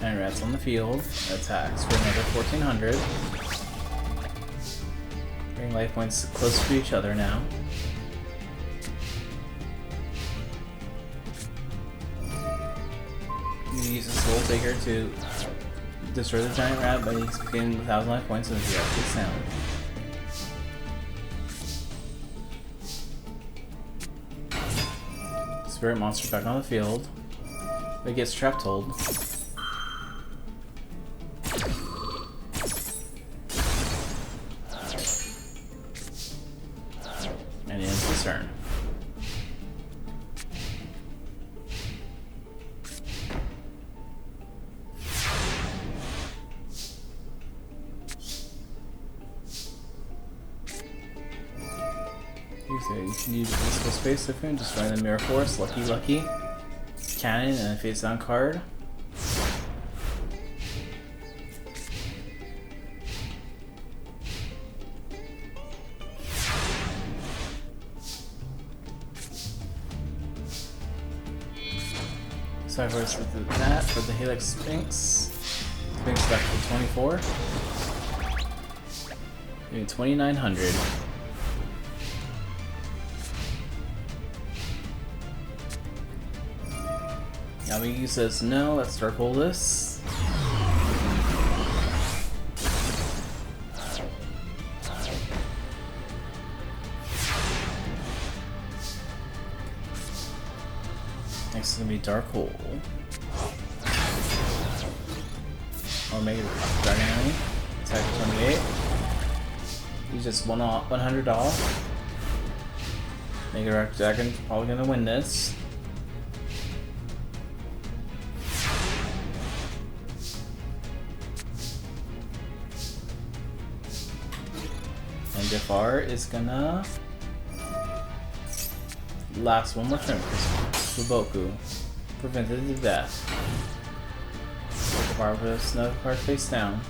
And Rats on the field attacks for another 1400. Bring life points closer to each other now. He uses Soul Taker to destroy the giant rat, but he's getting 1000 life points and the rat gets down. Spirit monster back on the field. But it gets trap hold. And it ends his turn. You can use Mystical Space Siphon, destroy the Mirror Force, Lucky, Cannon, and a face down card. Cyberse with that for the Helix Sphinx. Sphinx back to 24. Maybe 2900. Yamigi says no, let's Darkhold this. Next is gonna be Darkhold. Or Mega Dragon Enemy. Attack 28. He's just 100 off. Mega Dragon's probably gonna win this. And Jafar is gonna last one more turn. Fuboku prevented the death. Jafar puts another card face down,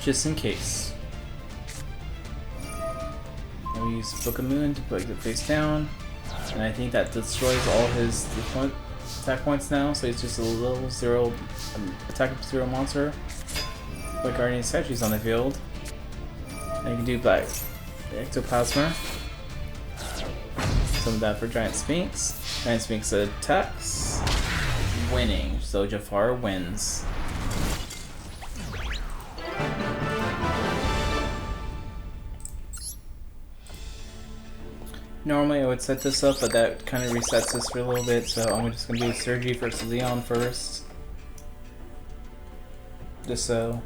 just in case. And we use Book of Moon to put it face down, and I think that destroys all his attack points now. So he's just a level 0 attack 0 monster. But Guardian Statue's on the field. And you can do Black Ectoplasma. Some of that for Giant Sphinx. Giant Sphinx attacks. Winning. So Jafar wins. Normally I would set this up, but that kind of resets this for a little bit, so I'm just going to do Sergi versus Leon first. Just so.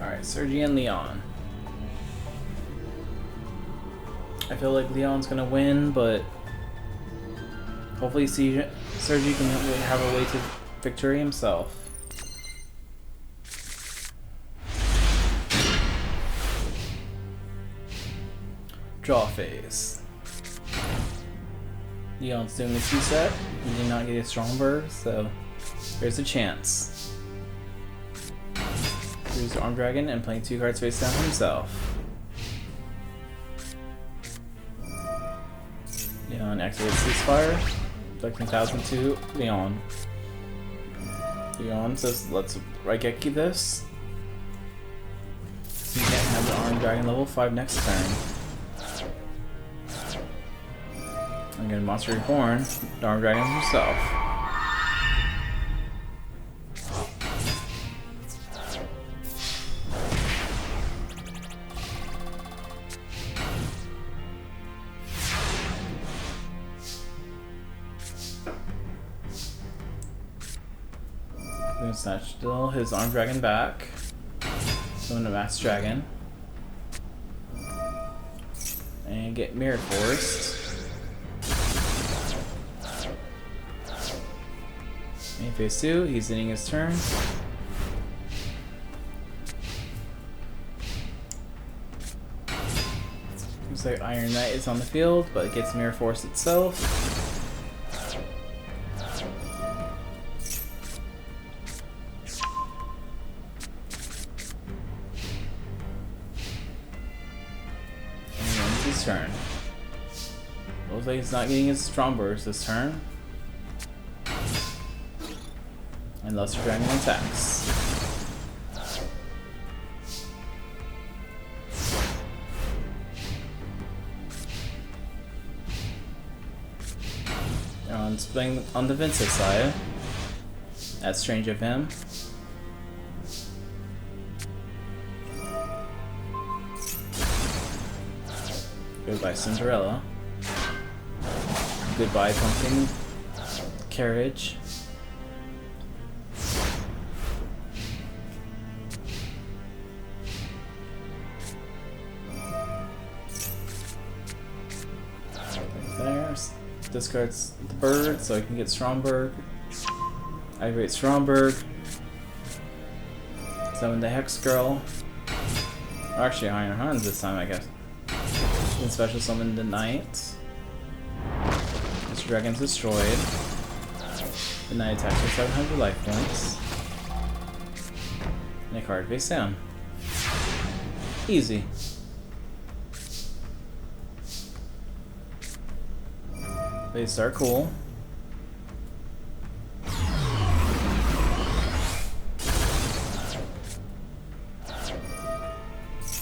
Alright, Sergi and Leon. I feel like Leon's gonna win, but hopefully Sergi can have a way to victory himself. Draw phase. Leon's doing a 2-set. He did not get a Stromberg, so there's a chance. Here's the Arm Dragon and playing 2 cards face down himself. Leon activates Ceasefire, deflecting 1000 to Leon. Leon says, let's Raigeki this. So you can't have the Arm Dragon level 5 next turn. I'm gonna Monster Reborn, the Arm Dragon himself. Gonna snatch still his Arm Dragon back. Going to Max Dragon. And get Mirror Forced. Main phase 2, he's ending his turn. Looks like Iron Knight is on the field, but it gets Mirror Force itself. And he ends his turn. Looks like he's not getting his Strombergs this turn. And Luster Dragon attacks. Playing on the defensive side. That's strange of him. Goodbye Cinderella. Goodbye Pumpkin Carriage. Discards the bird so I can get Stromberg. Activate Stromberg. Summon the Hex Girl. Or actually Iron Hans this time, I guess. Then special summon the Knight. Mr. Dragon's destroyed. The Knight attacks for 700 life points. And a card face down. Easy. They start cool.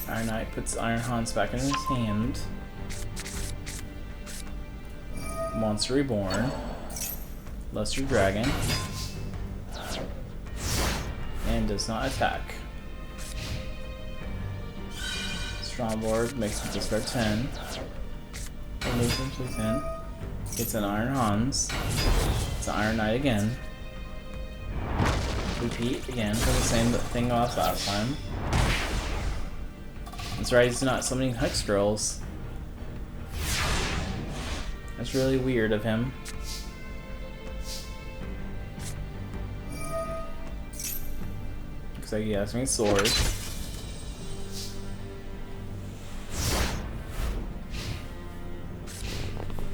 Iron Knight puts Iron Hans back in his hand. Monster Reborn. Luster Dragon. And does not attack. Stromberg makes him discard 10. Remove him to 10. It's an Iron Hans. It's an Iron Knight again. Repeat again for the same thing last time. That's right, he's not summoning Hex Girls. That's really weird of him. Looks like he has me sword.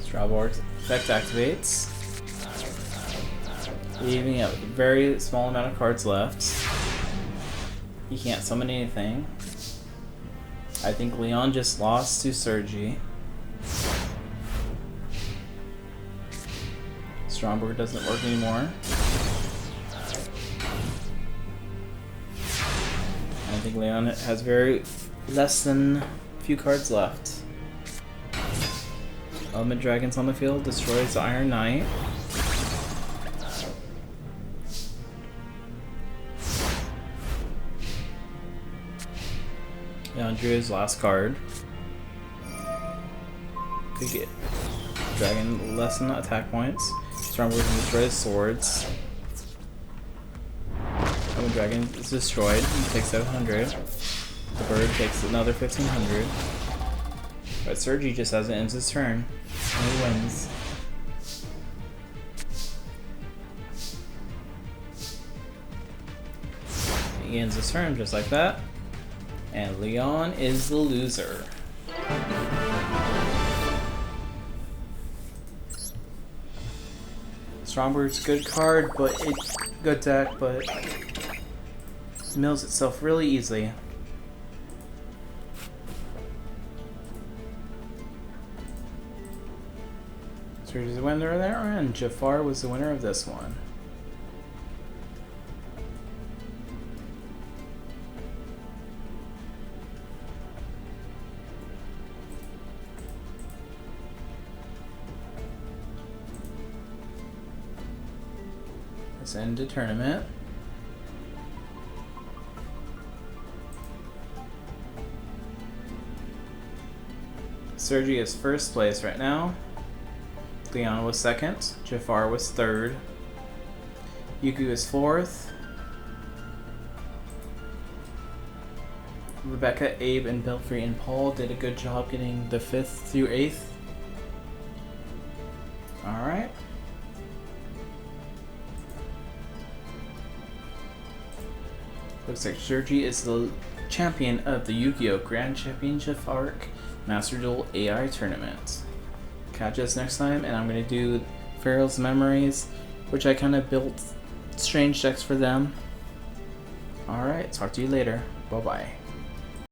Stromberg's effect activates, leaving a very small amount of cards left. He can't summon anything. I think Leon just lost to Sergi. Stromberg doesn't work anymore. I think Leon has very less than a few cards left. Element Dragon's on the field, destroys the Iron Knight. Leon drew his last card. Could get Dragon less than attack points. Stromberg can destroy his swords. Dragon is destroyed. He takes 700. The bird takes another 1500. But Sergi just has it ends his turn. And he wins. He ends his turn just like that. And Leon is the loser. Strombird's a good card, but good deck, but mills itself really easily. Sergi's the winner there, and Jafar was the winner of this one. Let's end the tournament. Sergi is first place right now. Leon was second. Jafar was third. Yuku is fourth. Rebecca, Abe, and Belfry and Paul did a good job getting the 5th through 8th. Alright. Looks like Sergi is the champion of the Yu-Gi-Oh! Grand Championship Arc Master Duel AI Tournament. Catch us next time, and I'm going to do Pharaoh's Memories, which I kind of built strange decks for them. Alright, talk to you later. Bye-bye.